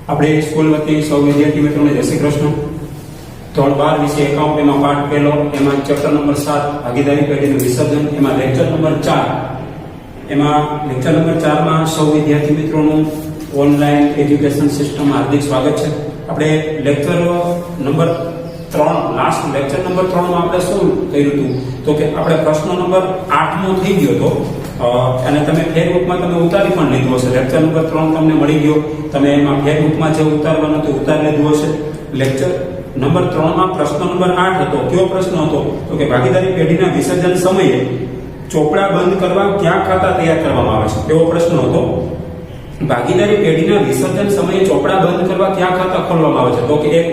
આપણે સ્કૂલ વતી સૌ વિદ્યાર્થી મિત્રોને જય શ્રી કૃષ્ણ. ધોરણ 12 વિષય એકાઉન્ટ એમાં પાઠ પહેલો, એમાં ચેપ્ટર નંબર 7 ભાગીદારી પેઢીનું વિસર્જન, એમાં લેક્ચર નંબર 4. એમાં લેક્ચર નંબર 4 માં સૌ વિદ્યાર્થી મિત્રોનું ઓનલાઈન એજ્યુકેશન સિસ્ટમમાં હાર્દિક સ્વાગત છે. આપણે lecture number 3 last lecture number 3 માં આપણે શું કર્યું હતું તો કે આપણે પ્રશ્ન નંબર 8 નો થઈ ગયો હતો અને તમે ફેસબુકમાં તમે ઉતારી પણ લીધો હશે. લેક્ચર નંબર 3 તમને મળી ગયો, તમે એમાં ફેસબુકમાં જે ઉતારવાનું હતું ઉતારી લીધું હશે. લેક્ચર નંબર 3 માં પ્રશ્ન નંબર 8 હતો. કયો પ્રશ્ન હતો તો કે ભાગીદારી પેઢીના વિસર્જન સમયે ચોપડા બંધ કરવા કયા ખાતા તૈયાર કરવામાં આવે છે, એવો પ્રશ્ન હતો. ભાગીદારી પેઢીના વિસર્જન સમયે ચોપડા બંધ કરવા કયા ખાતા ખોલવામાં આવે છે તો કે એક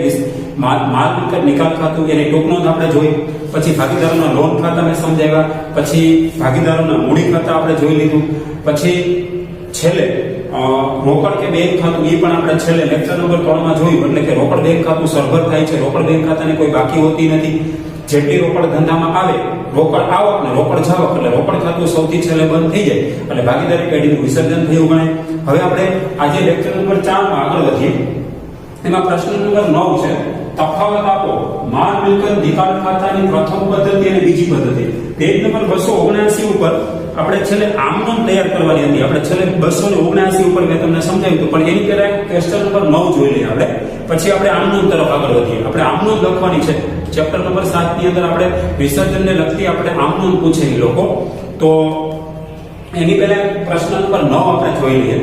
માલ મિલકત નિકાલ ખાતું, એની ટૂંક નોંધ આપણે જોઈ. પછી ભાગીદારોના લોન ખાતા મેં સમજાવ્યા. પછી ભાગીદારોના મૂડી ખાતા આપણે જોઈ લીધું. પછી છેલ્લે રોકડ કે બેંક ખાતું, એ પણ આપણે છેલ્લે લેક્ચર નંબર 3 માં જોયું. એટલે કે રોકડ બેંક ખાતું સરભર થાય છે, રોકડ બેંક ખાતાને કોઈ બાકી હોતી નથી. જેટલી રોકડ ધંધામાં આવે, રોકડ આવક ને રોકડ જાવક, એટલે રોકડ ખાતું સૌથી છેલ્લે બંધ થઈ જાય એટલે ભાગીદારી પેઢીનું વિસર્જન થયું ગણાય. હવે આપણે આજે લેક્ચર નંબર 4 માં આગળ વધીએ. એમાં પ્રશ્ન નંબર 9 છે, તફાવત આપો માલ મિલકત નિકાલ ખાતાની પ્રથમ પદ્ધતિ અને બીજી પદ્ધતિ. પેજ નંબર 279 ઉપર આપણે છેલ્લે આમનોમ તૈયાર કરવાની હતી. આપણે છેલ્લે 279 ઉપર મેં તમને સમજાવ્યું હતું, પણ એની પહેલા ક્વેશ્ચન નંબર 9 જોઈ લઈએ આપણે, પછી આપણે આમનોમ તરફ આગળ વધીએ. આપણે આમનોમ લખવાની છે. ચેપ્ટર નંબર 7 ની અંદર આપણે વિસર્જનને લગતી આપણે આમનોમ પૂછે એ લોકો. તો એની પહેલા પ્રશ્ન નંબર 9 આપણે જોઈ લઈએ.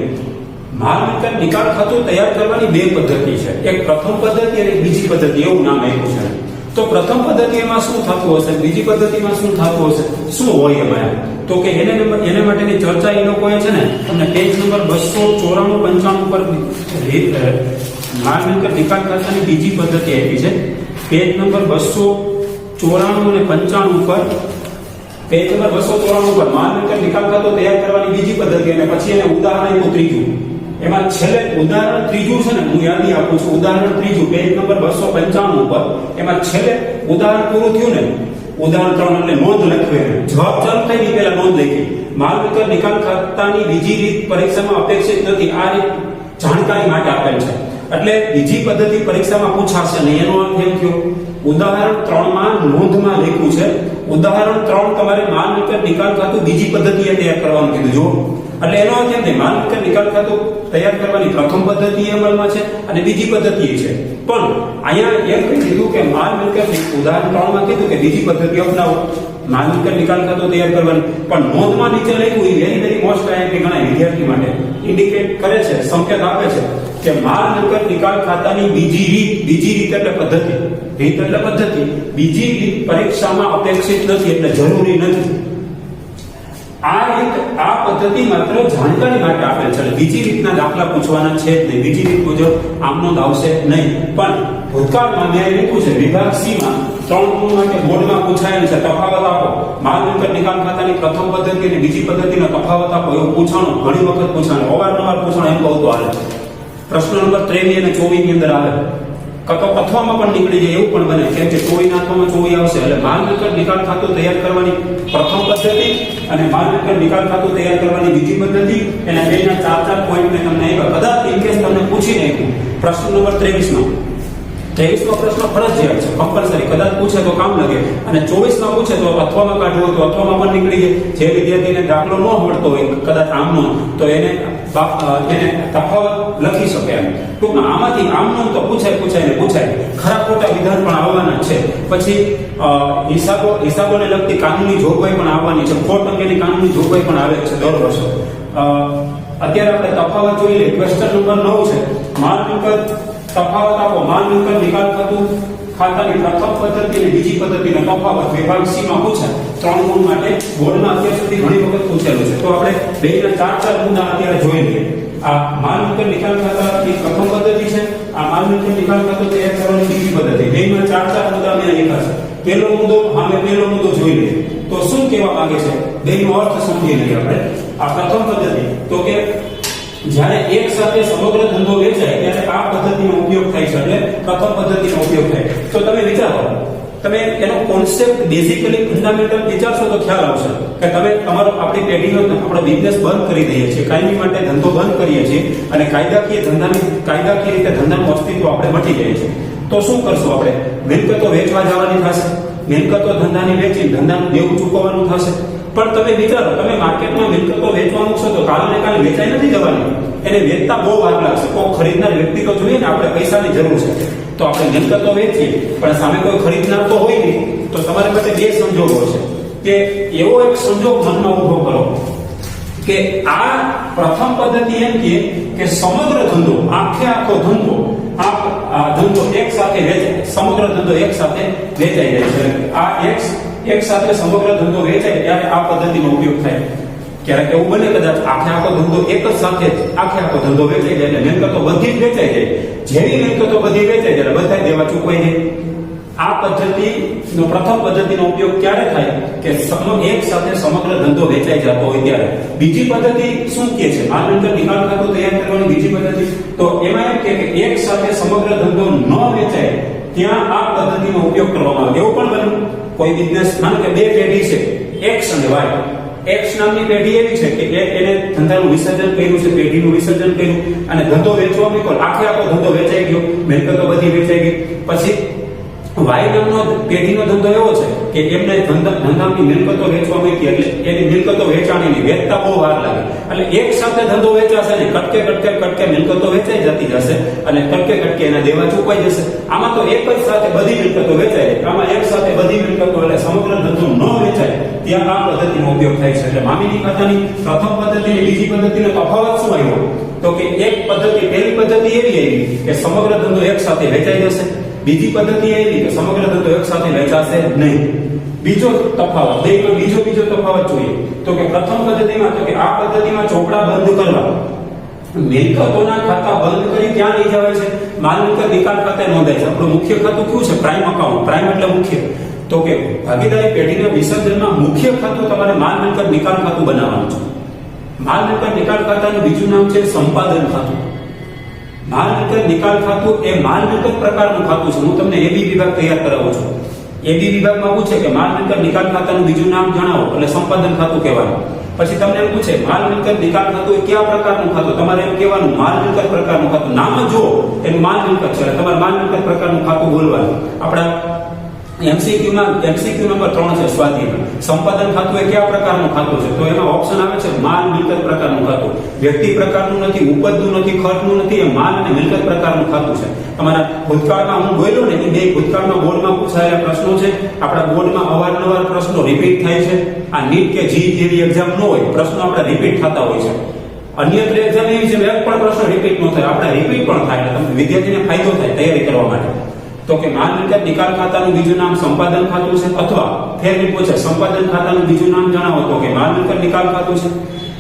માલ મિલકત નિકાલ ખાતું તૈયાર કરવાની બે પદ્ધતિ છે, એક પ્રથમ પદ્ધતિ અને બીજી પદ્ધતિ, એવું નામ આપ્યું છે. તો પ્રથમ પદ્ધતિમાં શું થતું હશે, બીજી પદ્ધતિમાં શું થતું હશે, શું હોય એમાં તો કે એને માટેની ચર્ચા એ લોકોએ છે ને તમને પેજ નંબર 294 95 પર માલ મિલકત નિકાલ ખાતાની બીજી પદ્ધતિ આપી છે. પેજ નંબર 294 અને 95 ઉપર, પેજ નંબર 294 ઉપર માલ મિલકત નિકાલ ખાતું તૈયાર કરવાની બીજી પદ્ધતિ, અને પછી એને ઉદાહરણ આપ્યું ત્રીજું. એમાં છેલ્લે ઉદાહરણ ત્રીજું છે ને, હું યાદી આપું છું. ઉદાહરણ ત્રીજું પેજ નંબર 295 ઉપર, એમાં છેલ્લે ઉદાહરણ પૂરું થયું ને, ઉદાહરણ 3 એટલે નોંધ લખવી, જવાબ ચાલુ થાય ની પહેલા નોંધ લખી. માલ મિલકત નિકાલ ખાતાની બીજી રીત પરીક્ષામાં અપેક્ષિત નથી, આ રીત જાણકારી માટે આપેલ છે. એટલે બીજી પદ્ધતિ પરીક્ષામાં પૂછાશે નહીં, એનો અર્થ એમ થયો ઉદાહરણ 3 માં નોંધમાં લખ્યું છે ઉદાહરણ 3 તમારે માલ મિલકત નિકાલ ખાતું બીજી પદ્ધતિએ તૈયાર કરવાનું કીધું. જો એટલે એનો અર્થ એમ થાય માલ મિલકત નિકાલ ખાતું તૈયાર કરવાની પ્રથમ પદ્ધતિ અમલમાં છે અને બીજી પદ્ધતિ છે. પણ અહીંયા એમ કહી દીધું કે માલ મિલકત ઉદાહરણ 3 માં કીધું કે બીજી પદ્ધતિ અપનાવો માલ મિલકત નિકાલ ખાતું તૈયાર કરવાની, પણ નોંધમાં નીચે લખ્યું એ વેરી મોસ્ટ આઈએમપી ઘણા વિદ્યાર્થી માટે ઇન્ડિકેટ કરે છે, સંકેત આપે છે કે માલ મિલકત નિકાલ ખાતાની બીજી રીત એટલે પદ્ધતિ, રીત એટલે પદ્ધતિ, બીજી રીત પરીક્ષામાં અપેક્ષિત નથી એટલે જરૂરી નથી. આ રીત આ પદ્ધતિ માત્ર જાણકારી માટે આપેલ છે, બીજી રીતના દાખલા પૂછવાના છે જ નહીં, બીજી રીત મુજબ આમનો આવશે નહીં. પણ ભૂતકાળમાં મેં લખ્યું છે વિભાગ સી માં 3 ગુણ માટે બોર્ડમાં પૂછાયેલ છે, તફાવત આપો માલ મિલકત નિકાલ ખાતાની પ્રથમ પદ્ધતિ અને બીજી પદ્ધતિનો તફાવત આપો, એવું પૂછાણું, ઘણી વખત પૂછાણું, અવારનવાર પૂછાણું, એમ કહું તો હાલે. પ્રશ્ન નંબર 23 અને 24 ની અંદર આવે, અથવામાં પણ નીકળી જાય એવું પણ બને, કેમ કે 24 નાખવામાં 24 આવશે. એટલે માલ મિલકત નિકાલ ખાતું તૈયાર કરવાની પ્રથમ પદ્ધતિ અને માલ મિલકત નિકાલ ખાતું તૈયાર કરવાની બીજી પદ્ધતિ, એના બેના 4 પોઈન્ટ મેં તમને આપ્યા. કદાચ ઇન કેસ તમને પૂછી નાખ્યું પ્રશ્ન નંબર 23 નો પ્રશ્ન ફરજિયાત છે, કમ્પલસરી, કદાચ પૂછે તો કામ લાગે. અને 24 માં પૂછે તો અથવામાં કાઢવો તો અથવામાં પણ નીકળી જાય. જે વિદ્યાર્થીને દાખલો ન મળતો હોય કદાચ આમનો, તો એને તફાવત લખી શકે. ટૂંકમાં આમાંથી આમનો તો પૂછાય. ખરા ખોટા વિધાન પણ આવવાના છે. પછી હિસાબોને લગતી કાનૂની જોગવાઈ પણ આવવાની છે, ખોટ અંગેની કાનૂની જોગવાઈ પણ આવે છે દર વર્ષે. અત્યારે આપણે તફાવત જોઈ લઈએ. ક્વેશ્ચન નંબર 9 છે, માલ મિલકત તફાવત આપો માલ મિલકત નિકાલ ખાતાની પ્રથમ પદ્ધતિ અને બીજી પદ્ધતિનો તફાવત. વિભાગ સી માં પૂછાય 3 ગુણ માટે બોર્ડમાં અત્યાર સુધી ઘણી વખત પૂછેલું છે. તો આપણે બેના 4 મુદ્દા અત્યારે જોઈ લઈએ. આ માલ મિલકત નિકાલ ખાતાની પ્રથમ પદ્ધતિ છે, આ માલ મિલકત નિકાલ ખાતું તૈયાર કરવાની બીજી પદ્ધતિ. બેમાં 4 મુદ્દા મેં લખ્યા છે. પહેલો મુદ્દો જોઈ લઈએ. તો શું કહેવા માંગે છે, બેનો અર્થ સમજી લઈએ આપણે. આ પ્રથમ પદ્ધતિ તો કે જ્યારે એક સાથે સમગ્ર ધંધો વેચાય ત્યારે આ પદ્ધતિનો ઉપયોગ થાય છે, એટલે પ્રથમ પદ્ધતિનો ઉપયોગ થાય. તો તમે વિચારો તમે એનો કોન્સેપ્ટ બેઝિકલી ફંડામેન્ટલ વિચારશો તો ખ્યાલ આવશે કે તમે તમારો આપણી પેઢીનો આપણો બિઝનેસ બંધ કરી દઈએ છીએ, કાયમી માટે ધંધો બંધ કરીએ છીએ અને કાયદાકીય રીતે ધંધાનું અસ્તિત્વ આપણે મટી જાય છે. તો શું કરશું આપણે? મિલકતો વેચવા જવાની થશે, મિલકતો ધંધાની વેચી ધંધાનું દેવું ચૂકવવાનું થશે. પણ તમે વિચારો, તમે માર્કેટમાં મિલકતો વેચવાનું છો તો કાલે ને કાલે વેચાઈ નથી જવાની, એને વેચતા બહુ વાર લાગશે. કોઈ ખરીદનાર વ્યક્તિ તો જોઈએ ને, આપણે પૈસાની જરૂર છે તો આપણે મિલકતો વેચીએ પણ સામે કોઈ ખરીદનાર તો હોય નહીં. તો તમારી પાસે બે સંજોગો છે કે એવો એક સંજોગ મનમાં ઉભો કરો કે આ પ્રથમ પદ્ધતિ એમ કે સમગ્ર ધંધો, આખો ધંધો એક સાથે વેચાય, સમગ્ર ધંધો એક સાથે વેચાઈ જાય છે. આ એક સાથે સમગ્ર ધંધો વેચાય ત્યારે આ પદ્ધતિનો ઉપયોગ થાય. ક્યારેક એવું બને કદાચ આખો ધંધો એક જ સાથે આખો ધંધો વેચાઈ જાય એટલે મિલકતો બધી જ વેચાઈ જાય. જેવી મિલકતો બધી વેચાઈ જાય બધા દેવા ચૂકવાઈ જાય. આ પદ્ધતિનો પ્રથમ પદ્ધતિનો ઉપયોગ ક્યારે થાય કે એક સાથે સમગ્ર ધંધો વેચાઈ જતો હોય ત્યારે. બીજી પદ્ધતિ શું કહે છે? માલ મિલકત નિકાલ ખાતું તૈયાર કરવાની બીજી પદ્ધતિ, તો એમાં એમ કે એક સાથે સમગ્ર ધંધો ન વેચાય ત્યાં આ પદ્ધતિનો ઉપયોગ કરવામાં આવે. એવું પણ બન્યું કોઈ બિઝનેસ, માનો કે બે પેઢી છે, એક્સ અને વાય. એક્સ નામની પેઢી એવી છે કે એને ધંધાનું વિસર્જન કર્યું છે, પેઢીનું વિસર્જન કર્યું અને ધંધો વેચવા મૂક્યો, આખો ધંધો વેચાઈ ગયો, મિલકતો બધી વેચાઈ ગઈ. પછી વાય નામનો પેઢીનો ધંધો એવો છે કે એમને ધંધાની મિલકતો વેચવા મૂકી એટલે એની મિલકતો વેચાણીની વેચતા બહુ વાર લાગે. એટલે એક સાથે ધંધો વેચાશે ને કટકે મિલકતો વેચાઈ જતી જશે અને કટકે એના દેવા ચૂકવાઈ જશે. આમાં તો એક જ સાથે બધી મિલકતો વેચાય, આમાં એક સાથે બધી મિલકતો એટલે સમગ્ર ધંધો ન વેચાય ત્યાં આ પદ્ધતિનો ઉપયોગ થાય છે. એટલે મામિની ખાતાની પ્રથમ પદ્ધતિ અને બીજી પદ્ધતિનો તફાવત શું આવ્યો? તો કે એક પદ્ધતિ, પહેલી પદ્ધતિ એવી આવી કે સમગ્ર ધંધો એક સાથે વેચાઈ જશે. બીજી પદ્ધતિ એવી કે સમગ્ર ધંધો એક સાથે વેચાશે નહીં. બીજો તફાવત, બીજો તફાવત જોઈએ તો કે પ્રથમ પદ્ધતિમાં તો કે આ પદ્ધતિમાં ચોપડા બંધ કરવા, મિલકતોના ખાતા બંધ કરી ક્યાં લઈ જવાય છે? માલ મિલકત નિકાલ ખાતે નોંધાય છે. આપણું મુખ્ય ખાતું કયું છે? Prime account. પ્રાઇમ એટલે મુખ્ય. તો કે ભાગીદારી પેઢીના વિસર્જનમાં મુખ્ય ખાતું તમારે માલ મિલકત નિકાલ ખાતું બનાવવાનું છે. માલ મિલકત નિકાલ ખાતાનું બીજું નામ છે સંપાદન ખાતું. માલ મિલકત નિકાલ ખાતું એ માલ મિલકત પ્રકારનું ખાતું છે. હું તમને એબી વિભાગ તૈયાર કરાવું છું. એબી વિભાગમાં પૂછે કે માલ મિલકત નિકાલ ખાતાનું બીજું નામ જણાવો એટલે સંપાદન ખાતું કહેવાનું. પછી તમને એમ પૂછે માલ મિલકત નિકાલ ખાતું એ કયા પ્રકારનું ખાતું, તમારે એમ કહેવાનું માલ મિલકત પ્રકારનું ખાતું. નામ જો એનું માલ મિલકત છે એટલે તમારે માલ મિલકત પ્રકારનું ખાતું બોલવાનું. આપણા MCQ નંબર 3 છે સ્વાધ્યાય. સંપાદન ખાતું એ કયા પ્રકારનું ખાતું છે? તો એમાં ઓપ્શન આવે છે માલ મિલકત પ્રકારનું ખાતું. વ્યક્તિ પ્રકારનું નથી, ઉપજનું નથી, ખર્ચનું નથી, એ માલ અને મિલકત પ્રકારનું ખાતું છે. તમારા ભૂતકાળમાં હું બોલ્યો ને એ બે ભૂતકાળમાં બોર્ડમાં પૂછાયેલા પ્રશ્નો છે. આપણા બોર્ડમાં અવારનવાર પ્રશ્નો રિપીટ થાય છે. આ નીટ કે જી જેવી એક્ઝામ ન હોય, પ્રશ્નો આપણા રિપીટ થતા હોય છે. અન્યત્ર એક્ઝામ એવી છે એક પણ પ્રશ્ન રિપીટ ન થાય, આપણે રિપીટ પણ થાય એટલે તમને વિદ્યાર્થીને ફાયદો થાય તૈયારી કરવા માટે. તો કે માલ મિલકત નિકાલ ખાતાનું બીજું નામ સંપાદન ખાતું છે, અથવા ફેરથી પૂછે સંપાદન ખાતાનું બીજું નામ જણાવો તો કે માલ મિલકત નિકાલ ખાતું છે.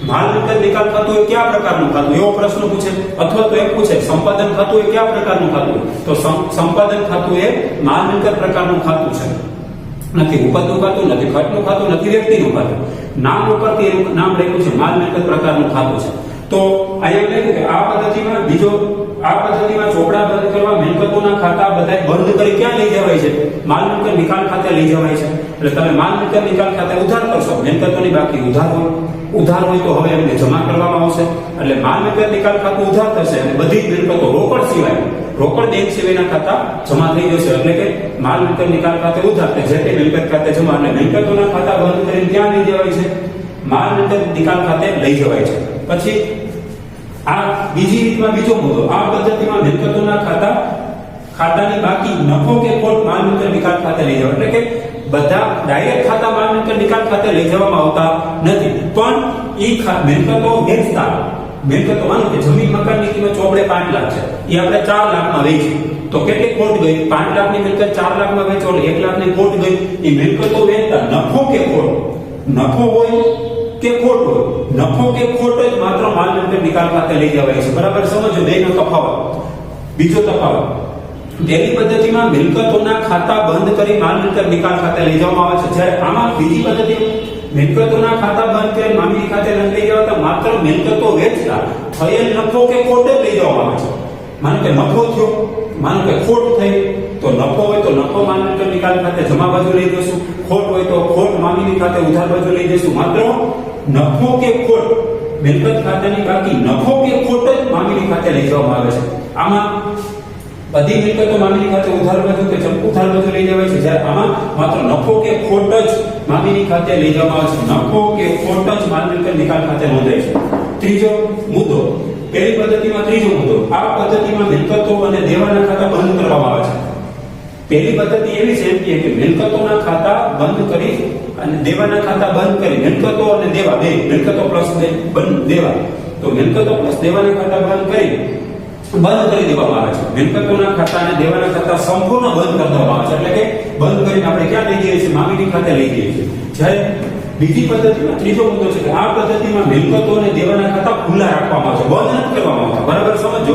માલ મિલકત નિકાલ ખાતું એ કયા પ્રકારનું ખાતું એવો પ્રશ્ન પૂછે, અથવા તો એમ પૂછે સંપાદન ખાતું એ કયા પ્રકારનું ખાતું, તો સંપાદન ખાતું એ માલ મિલકત પ્રકારનું ખાતું છે. નથી ઉપજનું ખાતું, નથી ખર્ચનું ખાતું, નથી વ્યક્તિનું ખાતું. નામ ઉપરથી એનું નામ લખ્યું છે માલ મિલકત પ્રકારનું ખાતું છે. તો અહીંયા લખ્યું કે આ પદ્ધતિમાં ચોપડા બંધ કરવા, મિલકતોના ખાતા બધા બંધ કરી ક્યાં લઈ જવાય છે? માલ મિલકત નિકાલ ખાતે લઈ જવાય છે. એટલે તમે માલ મિલકત નિકાલ ખાતે ઉધાર કરશો, મિલકતોની બાકી ઉધાર હોય તો હવે એમને જમા કરવામાં આવશે. એટલે માલ મિલકત નિકાલ ખાતું ઉધાર થશે અને બધી જ મિલકતો રોકડ બેંક સિવાયના ખાતા જમા થઈ જશે. એટલે કે માલ મિલકત નિકાલ ખાતે ઉધાર, જે તે મિલકત ખાતે જમા, અને મિલકતોના ખાતા બંધ કરીને ક્યાં લઈ જવાય છે? માલ મિલકત નિકાલ ખાતે લઈ જવાય છે. પછી આ બીજી રીતમાં બીજો મુદ્દો, આ પદ્ધતિમાં મિલકતોના ખાતાની બાકી નફો કે ખોટ માલ મિલકત નિકાલ ખાતે લઈ જવા, એટલે કે બધા ડાયરેક્ટ ખાતા માલ મિલકત નિકાલ ખાતે લઈ જવામાં આવતા નથી. પણ એ મિલકતો વેચતા, મિલકતો માનો કે જમીન મકાનની કિંમત ચોપડે 5 લાખ છે, એ આપણે 4 લાખમાં વેચી તો કેટલી ખોટ ગઈ? 5 લાખની મિલકત 4 લાખમાં વેચો એટલે 1 લાખની ખોટ ગઈ. એ મિલકતો વેચતા નફો કે ખોટ, નફો હોય કે ખોટ હોય, નફો કે ખોટ જ માત્ર માલ મિલકત નિકાલ ખાતે લઈ જવાય છે. બરાબર સમજો બેનો તફાવત. બીજો તફાવત, પહેલી પદ્ધતિમાં મિલકતોના ખાતા બંધ કરી માલ મિલકત નિકાલ ખાતે લઈ જવામાં આવે છે, જ્યારે આમાં બીજી પદ્ધતિ મિલકતોના ખાતા બંધ કરી મામલી ખાતે લઈ જવાતા માત્ર મિલકતો વેચતા થયેલ નફો કે ખોટ જ લઈ જવામાં આવે છે. માનો કે નફો થયો, માનો કે ખોટ થઈ, તો નફો હોય તો નફો માલમત્તા નિકાલ ખાતે જમા બાજુ લઈ જશું, ખોટ હોય તો ખોટ મામિની ખાતે ઉધાર બાજુ લઈ જશું. માત્ર નફો કે ખોટ મિલકત ખાતાની બાકી નફો કે ખોટ જ મામિની ખાતે લઈ જવામાં આવે છે. આમાં બધી મિલકતો મામિની ખાતે ઉધાર બાજુ કે ઉધાર બાજુ લઈ જવાય છે, જ્યારે આમાં માત્ર નફો કે ખોટ જ મામિની ખાતે લઈ જવામાં આવે છે. નફો કે ખોટ જ માલ મિલકત નિકાલ ખાતે નોંધાય છે. ત્રીજો મુદ્દો, પહેલી પદ્ધતિમાં ત્રીજો મુદ્દો, આ પદ્ધતિમાં મિલકતો અને દેવાના ખાતા બંધ કરવામાં આવે છે. પહેલી પદ્ધતિ એવી છે કે મિલકતોના ખાતા બંધ કરી અને દેવાના ખાતા બંધ કરી, મિલકતો અને દેવા બે, મિલકતો પ્લસ દેવા, તો મિલકતો પ્લસ દેવાના ખાતા બંધ કરી દેવામાં આવે છે. મિલકતોના ખાતા અને દેવાના ખાતા સંપૂર્ણ બંધ કરી દેવામાં આવે છે, એટલે કે બંધ કરીને આપણે ક્યાં લઈ જઈએ છીએ? મામિની ખાતે લઈ જઈએ છીએ. જ્યારે બીજી પદ્ધતિમાં ત્રીજો મુદ્દો છે કે આ પદ્ધતિમાં મિલકતો અને દેવાના ખાતા ખુલ્લા રાખવામાં આવે છે, બંધ નથી કરવામાં આવતા. બરાબર સમજો,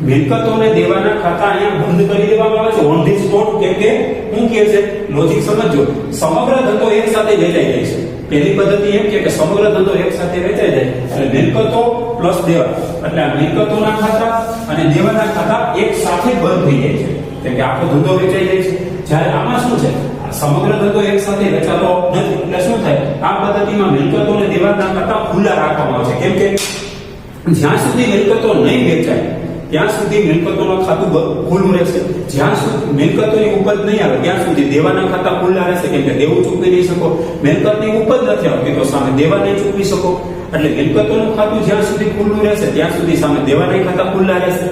મિલકતો અને દેવાના ખાતા અહીંયા બંધ કરી દેવામાં આવે છે ઓન ધી સ્પોટ. કેમ કે શું કહે છે? લોજિક સમજો, સમગ્ર ધંધો એક સાથે વેચાઈ જાય છે. પહેલી પદ્ધતિ એમ કે સમગ્ર ધંધો એક સાથે વેચાઈ જાય એટલે મિલકતો પ્લસ દેવા, એટલે આ મિલકતોના ખાતા અને દેવાના ખાતા એક સાથે બંધ થઈ જાય છે, કેમ કે આખો ધંધો વેચાઈ જાય છે. જ્યારે આમાં શું છે? સમગ્ર ધંધો એક સાથે વેચાતો નથી, એટલે શું થાય? આ પદ્ધતિમાં મિલકતો અને દેવાના ખાતા ખુલ્લા રાખવામાં આવે છે. કેમ કે જ્યાં સુધી મિલકતો નહીં વેચાય ત્યાં સુધી મિલકતોનું ખાતું ખુલ્લું રહેશે. જ્યાં સુધી મિલકતોની ઉપજ નહીં આવે ત્યાં સુધી દેવાના ખાતા ખુલ્લા રહેશે, કેમ કે દેવું ચૂકવી નહીં શકો. મિલકતની ઉપજ નથી આવતી તો સામે દેવા નહીં ચૂકવી શકો. એટલે મિલકતોનું ખાતું જ્યાં સુધી ખુલ્લું રહેશે ત્યાં સુધી સામે દેવાના ખાતા ખુલ્લા રહેશે.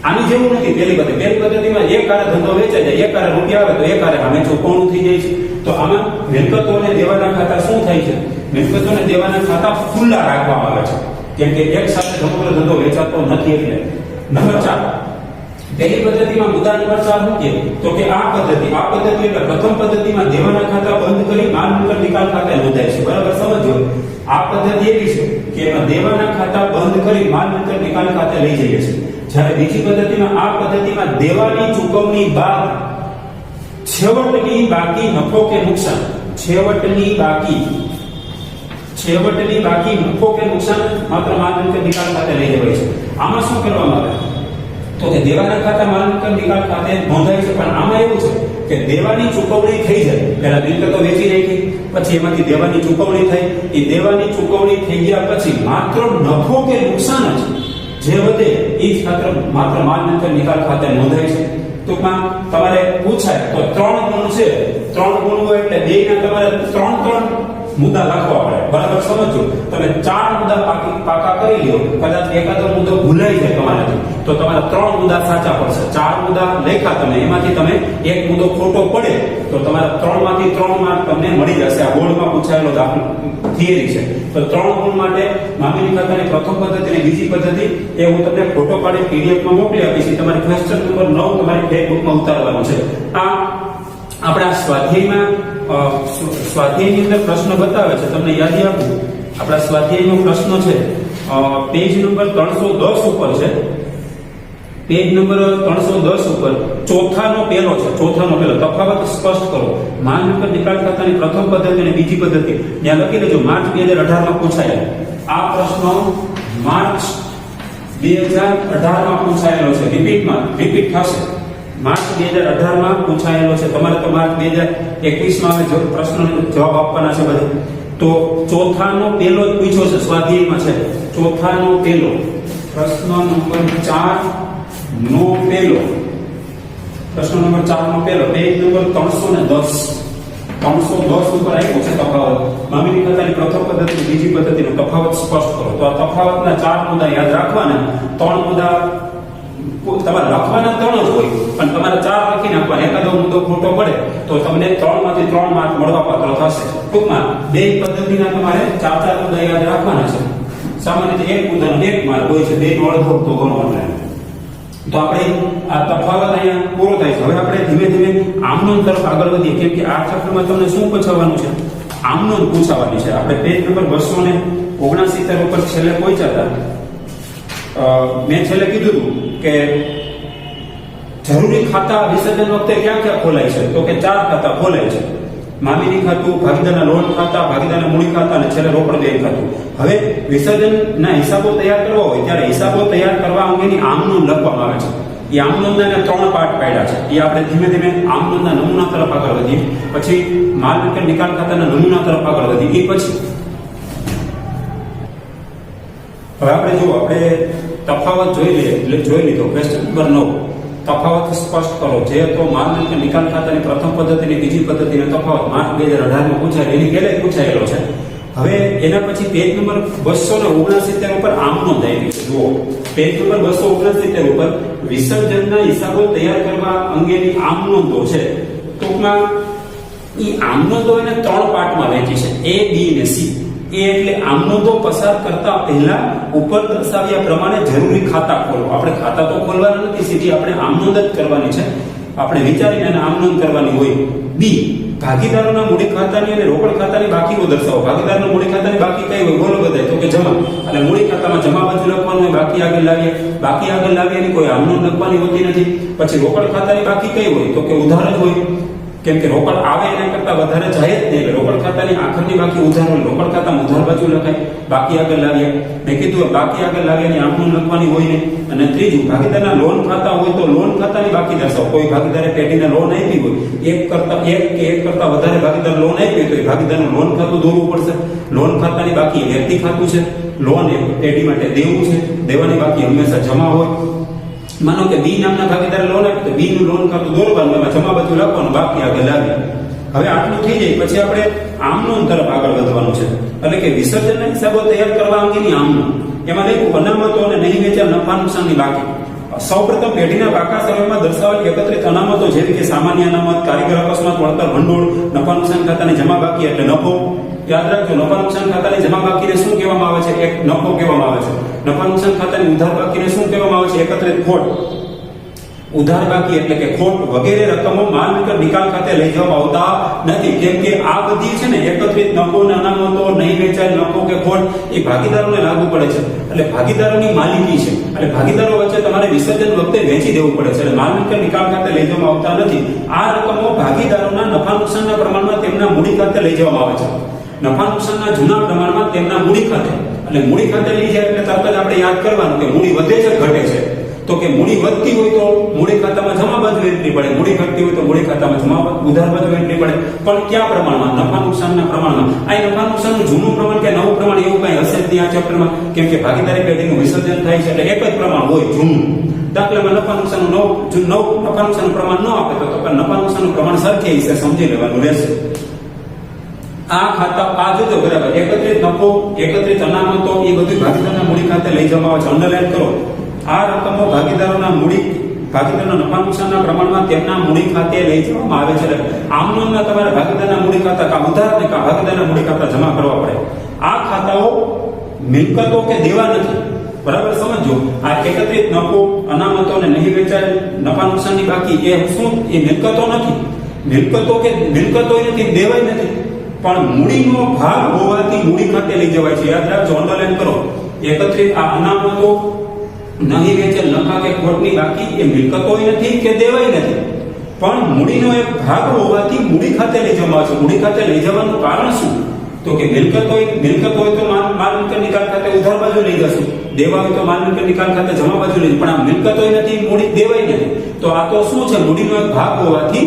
આની જેવું નથી પહેલી પદ્ધતિમાં એક હારે ધંધો વેચાઈ જાય, એક હારે રૂપિયા આવે તો એક હારે સામે ચૂકવણું થઈ જાય છે. તો આમાં મિલકતો અને દેવાના ખાતા શું થાય છે? મિલકતો અને દેવાના ખાતા ખુલ્લા રાખવામાં આવે છે, કેમ કે એક સાથે સમગ્ર ધંધો વેચાતો નથી. એટલે નંબર 4, પહેલી પદ્ધતિમાં મુદ્દા નંબર 4 મૂકીએ તો કે આ પદ્ધતિ એટલે પ્રથમ પદ્ધતિમાં દેવાના ખાતા બંધ કરી માલ મિલકત નિકાલ ખાતે નોંધાય છે. બરાબર સમજો, આ પદ્ધતિ એવી છે કે એમાં દેવાના ખાતા બંધ કરી માલ મિલકત નિકાલ ખાતે લઈ જઈએ છીએ. જ્યારે બીજી પદ્ધતિમાં આ પદ્ધતિમાં દેવાની ચૂકવણી બાદ છેવટની બાકી નફો કે નુકસાન, છેવટની બાકી નફો કે નુકસાન માત્ર માલ મિલકત નિકાલ ખાતે લઈ જવાય છે. આમાં શું કરવામાં આવે તો કે દેવાના ખાતા માલ મિલકત નિકાલ ખાતે નોંધાય છે, પણ આમાં એવું છે કે દેવાની ચૂકવણી થઈ જાય, પહેલા મિલકતો વેચી નાખી, પછી એમાંથી દેવાની ચૂકવણી થઈ, એ દેવાની ચૂકવણી થઈ ગયા પછી માત્ર નફો કે નુકસાન જ જે વધે એ જ માત્ર માલ મિલકત નિકાલ ખાતે નોંધાય છે. ટૂંકમાં તમારે પૂછાય તો 3 ગુણ છે, 3 ગુણ હોય એટલે બેયના તમારે 3 મુદ્દા લખવા પડે. બરાબર સમજો, તમે 4 મુદ્દા પાકા કરી લ્યો, કદાચ એકાદો મુદ્દો ભૂલાઈ જાય તમારાથી તો તમારા 3 મુદ્દા સાચા પડશે. 4 મુદ્દા લખ્યા તમે, એમાંથી તમે એક મુદ્દો ખોટો પડે તો તમારા 3 માંથી 3 માર્ક તમને મળી જશે. આ બોર્ડમાં પૂછાયેલો દાખલો થિયરી છે. તો 3 ગુણ માટે મામિની ખાતાની પ્રથમ પદ્ધતિ અને બીજી પદ્ધતિ એ હું તમને ફોટો પાડી પીડીએફમાં મોકલી આપીશ. તમારે ક્વેશ્ચન નંબર 9 તમારી ટેક્સ્ટબુકમાં ઉતારવાનું છે. આ આપણા સ્વાધ્યાયની અંદર પ્રશ્ન બતાવે છે, તમને યાદી આપું. આપણા સ્વાધ્યાયનો પ્રશ્ન છે પેજ નંબર 310 ઉપર છે. પેજ નંબર 310 ઉપર ચોથાનો પહેલો છે. ચોથાનો પહેલો તફાવત સ્પષ્ટ કરો. માલ મિલકત નિકાલ ખાતાની પ્રથમ પદ્ધતિ અને બીજી પદ્ધતિ ત્યાં લખી લેજો. માર્ચ 2018 માં પૂછાયેલો આ પ્રશ્ન માર્ચ 2018 માં પૂછાયેલો છે. રિપીટ થશે. માર્ચ 2018 માં પૂછાયેલો છે. તમારે તો માર્ચ 2021 માં હવે પ્રશ્નનો જવાબ આપવાના છે બધા. તો ચોથાનો પહેલો જ પૂછ્યો છે, સ્વાધ્યાયમાં છે. ચોથાનો પહેલો પ્રશ્ન નંબર 4 નો પહેલો, પ્રશ્ન નંબર 4 નો પહેલો, પેજ નંબર 310 ઉપર આવ્યો છે તફાવત. મામિની ખાતાની પ્રથમ પદ્ધતિ બીજી પદ્ધતિનો તફાવત સ્પષ્ટ કરો. તો આ તફાવતના 4 મુદ્દા યાદ રાખવાના. 3 મુદ્દા તમારે લખવાના 3 જ હોય, પણ તમારે 4 લખી નાખવાના. એકાદો મુદ્દો ખોટો પડે તો તમને 3 માંથી 3 માર્ક મળવાપાત્ર થશે. ટૂંકમાં બે પદ્ધતિના તમારે 4 મુદ્દા યાદ રાખવાના છે. સામાન્ય રીતે એક મુદ્દાનો 1 માર્ક હોય છે, બે નો અડધો તો ગણવાનો. તો આપણે આ તફાવત અહીંયા પૂરો થાય છે. હવે આપણે ધીમે ધીમે આમનોંધ તરફ આગળ વધીએ, કેમ કે આ ચેપ્ટરમાં તમને શું પૂછવાનું છે? આમનોંધ પૂછવાની છે. આપણે પેજ નંબર 269 ઉપર છેલ્લે પહોંચ્યા હતા. મેં છેલ્લે કીધું હતું કે જરૂરી ખાતા વિસર્જન વખતે ક્યાં ક્યાં ખોલાય છે? તો કે 4 ખાતા ખોલાય છે. મામિની ખાતું, ભાગીદારના લોન ખાતા, ભાગીદારના મૂડી ખાતા અને છેલ્લે રોકડ બેંક ખાતું. હવે વિસર્જનના હિસાબો તૈયાર કરવા હોય ત્યારે હિસાબો તૈયાર કરવા અંગેની આમ નોંધ લખવામાં આવે છે. એ આમ નોંધના 3 પાર્ટ પાડ્યા છે. એ આપણે ધીમે ધીમે આમ નોંધના નમૂના તરફ આગળ વધીએ, પછી માલ મિલકત નિકાલ ખાતાના નમૂના તરફ આગળ વધીએ. એ પછી હવે આપણે જો આપણે તફાવત જોઈ લીધો. ક્વેશ્ચન નંબર 9, તફાવત સ્પષ્ટ કરો. જે તો માલ મિલકત નિકાલ ખાતાની પ્રથમ પદ્ધતિની બીજી પદ્ધતિનો તફાવત માર્ચ 2018 માં પૂછાય, એની પહેલા પૂછાયેલો છે. હવે એના પછી પેજ નંબર 269 ઉપર આમ નોંધ આવી છે. જુઓ, પેજ નંબર 269 ઉપર વિસર્જનના હિસાબો તૈયાર કરવા અંગેની આમ નોંધો છે. ટૂંકમાં એ આમ નોંધો એને 3 પાર્ટમાં વહેંચી છે, A, B અને C. એ એટલે આમ નોંધો પસાર કરતા પહેલા ઉપર દર્શાવ્યા પ્રમાણે જરૂરી ખાતા ખોલો. આપણે ખાતા તો ખોલવાના નથી, સીધી આપણે આમ નોંધ જ કરવાની છે. આપણે વિચારીને આમ નોંધ કરવાની હોય. B, ભાગીદારોના મૂડી ખાતાની અને રોકડ ખાતાની બાકીઓ દર્શાવો. ભાગીદારના મૂડી ખાતાની બાકી કઈ હોય? બોલો બધાય. તો કે જમા. એટલે મૂડી ખાતામાં જમા બાજુ લખવાનું હોય, બાકી આગળ લાવીએ. બાકી આગળ લાવીએ એની કોઈ આમ નોંધ લખવાની હોતી નથી. પછી રોકડ ખાતાની બાકી કઈ હોય? તો કે ઉધાર જ હોય, કેમ કે રોકડ આવે એના કરતા વધારે જાય જ નહીં. રોકડ ખાતાની આખરની બાકી ઉધાર હોય, રોકડ ખાતામાં ઉધાર બાજુ લખાય. બાકી આગળ લાવીએ, મેં કીધું બાકી આગળ લાવીએ એની આમ નોંધ લખવાની હોય નહીં. અને ત્રીજું, ભાગીદારના લોન ખાતા હોય તો લોન ખાતાની બાકી દર્શાવો. કોઈ ભાગીદારે પેઢીને લોન આપી હોય, એક કરતા વધારે ભાગીદાર લોન આપી હોય તો એ ભાગીદારનું લોન ખાતું દોરવું પડશે. લોન ખાતાની બાકી વ્યક્તિ ખાતું છે. લોન એ પેઢી માટે દેવું છે. દેવાની બાકી હંમેશા જમા હોય. માનો કે બી નામના ભાગીદારે લોન આપી તો બી નું લોન ખાતું દોરવાનું, એમાં જમા બાજુ લખવાનું, બાકી આગળ લાવીએ. હવે આટલું થઈ જાય પછી આપણે આમ નોંધ તરફ આગળ વધવાનું છે. એટલે કે વિસર્જનના હિસાબો તૈયાર કરવા અંગેની આમ નોંધ. એમાં લખ્યું અનામતો અને નહીં વેચાણ નફા નુકસાનની બાકી. સૌપ્રથમ પેઢીના પાકા સમયમાં દર્શાવેલ એકત્રિત અનામતો જેવી કે સામાન્ય અનામત, કારીગર અકસ્માત, વળતર ભંડોળ, નફા નુકસાન ખાતાની જમા બાકી એટલે નફો. યાદ રાખજો, નફા નુકસાન ખાતાની જમા બાકીને શું કહેવામાં આવે છે? એક નફો કહેવામાં આવે છે. નફા નુકસાન ખાતાની ઉધાર બાકીને શું કહેવામાં આવે છે? એકત્રિત ખોટ. ઉધાર બાકી એટલે કે ખોટ વગેરે રકમો માલ મિલકત નિકાલ ખાતે લઈ જવામાં આવતા નથી, કેમ કે આ બધી છે ને એકત્રિત નફો, અનામતો, નહીં વેચાયેલ નફો કે ખોટ એ ભાગીદારોને લાગુ પડે છે. એટલે ભાગીદારોની માલિકી છે. એટલે ભાગીદારો વચ્ચે તમારે વિસર્જન વખતે વેચી દેવું પડે છે. એટલે માલ મિલકત નિકાલ ખાતે લઈ જવામાં આવતા નથી. આ રકમો ભાગીદારોના નફા નુકસાનના પ્રમાણમાં તેમના મૂડી ખાતે લઈ જવામાં આવે છે. નફા નુકસાનના જૂના પ્રમાણમાં તેમના મૂડી ખાતે. એટલે મૂડી ખાતે લઈ જાય એટલે તરત જ આપણે યાદ કરવાનું કે મૂડી વધે છે ઘટે છે. તો કે મૂડી વધતી હોય તો મૂડી ખાતામાં જમા બાજુ એન્ટ્રી પડે, મૂડી ઘટતી હોય તો મૂડી ખાતામાં જમા ઉધાર બાજુ એન્ટ્રી પડે. પણ કયા પ્રમાણમાં? નફા નુકસાનના પ્રમાણમાં. આ નફા નુકસાનનું જૂનું પ્રમાણ કે નવું પ્રમાણ એવું કઈ હશે જ નહીં આ ચેપ્ટરમાં, કેમ કે ભાગીદારી પેઢીનું વિસર્જન થાય છે એટલે એક જ પ્રમાણ હોય જૂનું. દાખલામાં નફા નુકસાનનું નવું નફા નુકસાનનું પ્રમાણ ન આપે તો નફા નુકસાનનું પ્રમાણ સરખે વિશે સમજી લેવાનું રહેશે. આ ખાતા આ જોજો બરાબર, એકત્રિત નફો, એકત્રિત અનામતો એ બધું ભાગીદારના મૂડી ખાતે લઈ જવામાં આવે છે. અંડરલાઈન કરો. આ રકમો ભાગીદારોના નફા નુકસાનના પ્રમાણમાં તેમના મૂડી ખાતે લઈ જવામાં આવે છે. આમ નોંધમાં તમારે ભાગીદારના મૂડી ખાતા કા ઉધાર ને કા ભાગીદારના મૂડી ખાતા જમા કરવા પડે. આ ખાતાઓ મિલકતો કે દેવા નથી. બરાબર સમજો. આ એકત્રિત નફો, અનામતો અને નહીં વેચાયેલ નફા નુકસાનની બાકી એ શું? એ મિલકતો નથી. મિલકતો નથી, દેવાય નથી, પણ મૂડીનો ભાગ હોવાથી મૂડી ખાતે લઈ જવાય છે. યાદ રાખજો, અંડરલાઈન કરો. એકત્રિત આ અનામતો, નહીં વેચેલ નફા કે ખોટની બાકી એ મિલકતો નથી કે દેવાય નથી, પણ મૂડીનો એક ભાગ હોવાથી મૂડી ખાતે લઈ જવામાં આવે છે. મૂડી ખાતે લઈ જવાનું કારણ શું? તો કે મિલકત હોય તો માલ મિલકત નિકાલ ખાતે ઉધાર બાજુ લઈ જશું, દેવા હોય તો માલ મિલકત નિકાલ ખાતે જમા બાજુ લઈ. પણ આ મિલકતો નથી, મૂડી દેવાય નથી. તો આ તો શું છે? મૂડીનો એક ભાગ હોવાથી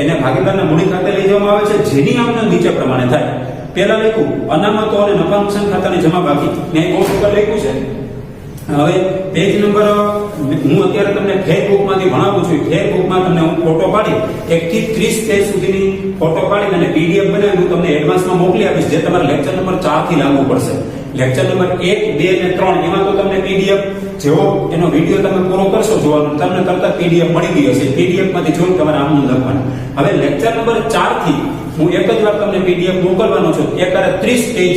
એને ભાગીદારના મૂડી ખાતે લઈ જવામાં આવે છે, જેની આમનો નીચે પ્રમાણે થાય. પહેલા લખ્યું અનામતો અને નફા નુકસાન ખાતાની જમા બાકી, મેં બોર્ડ ઉપર લખ્યું છે. હવે પેજ નંબર હું અત્યારે તમને ફેરબુકમાંથી ભણાવું છું. ફેરબુકમાં તમને હું ફોટો પાડી 1 થી 30 પેજ સુધીની ફોટો પાડી અને પીડીએફ બનાવી હું તમને એડવાન્સમાં મોકલી આપીશ, જે તમારે લેક્ચર નંબર 4 થી લાગુ પડશે. લેક્ચર નંબર 1, 2 અને 3 એમાં તો તમને પીડીએફ જેવો એનો વિડીયો તમે પૂરો કરશો જોવાનું, તમને તરત પીડીએફ મળી ગઈ હશે. પીડીએફ માંથી જોઈને તમારે આમનું લખવાનું. હવે લેક્ચર નંબર 4 થી હું એક જ વાર તમને પીડીએફ મોકલવાનો છું. એકારે 30 પેજ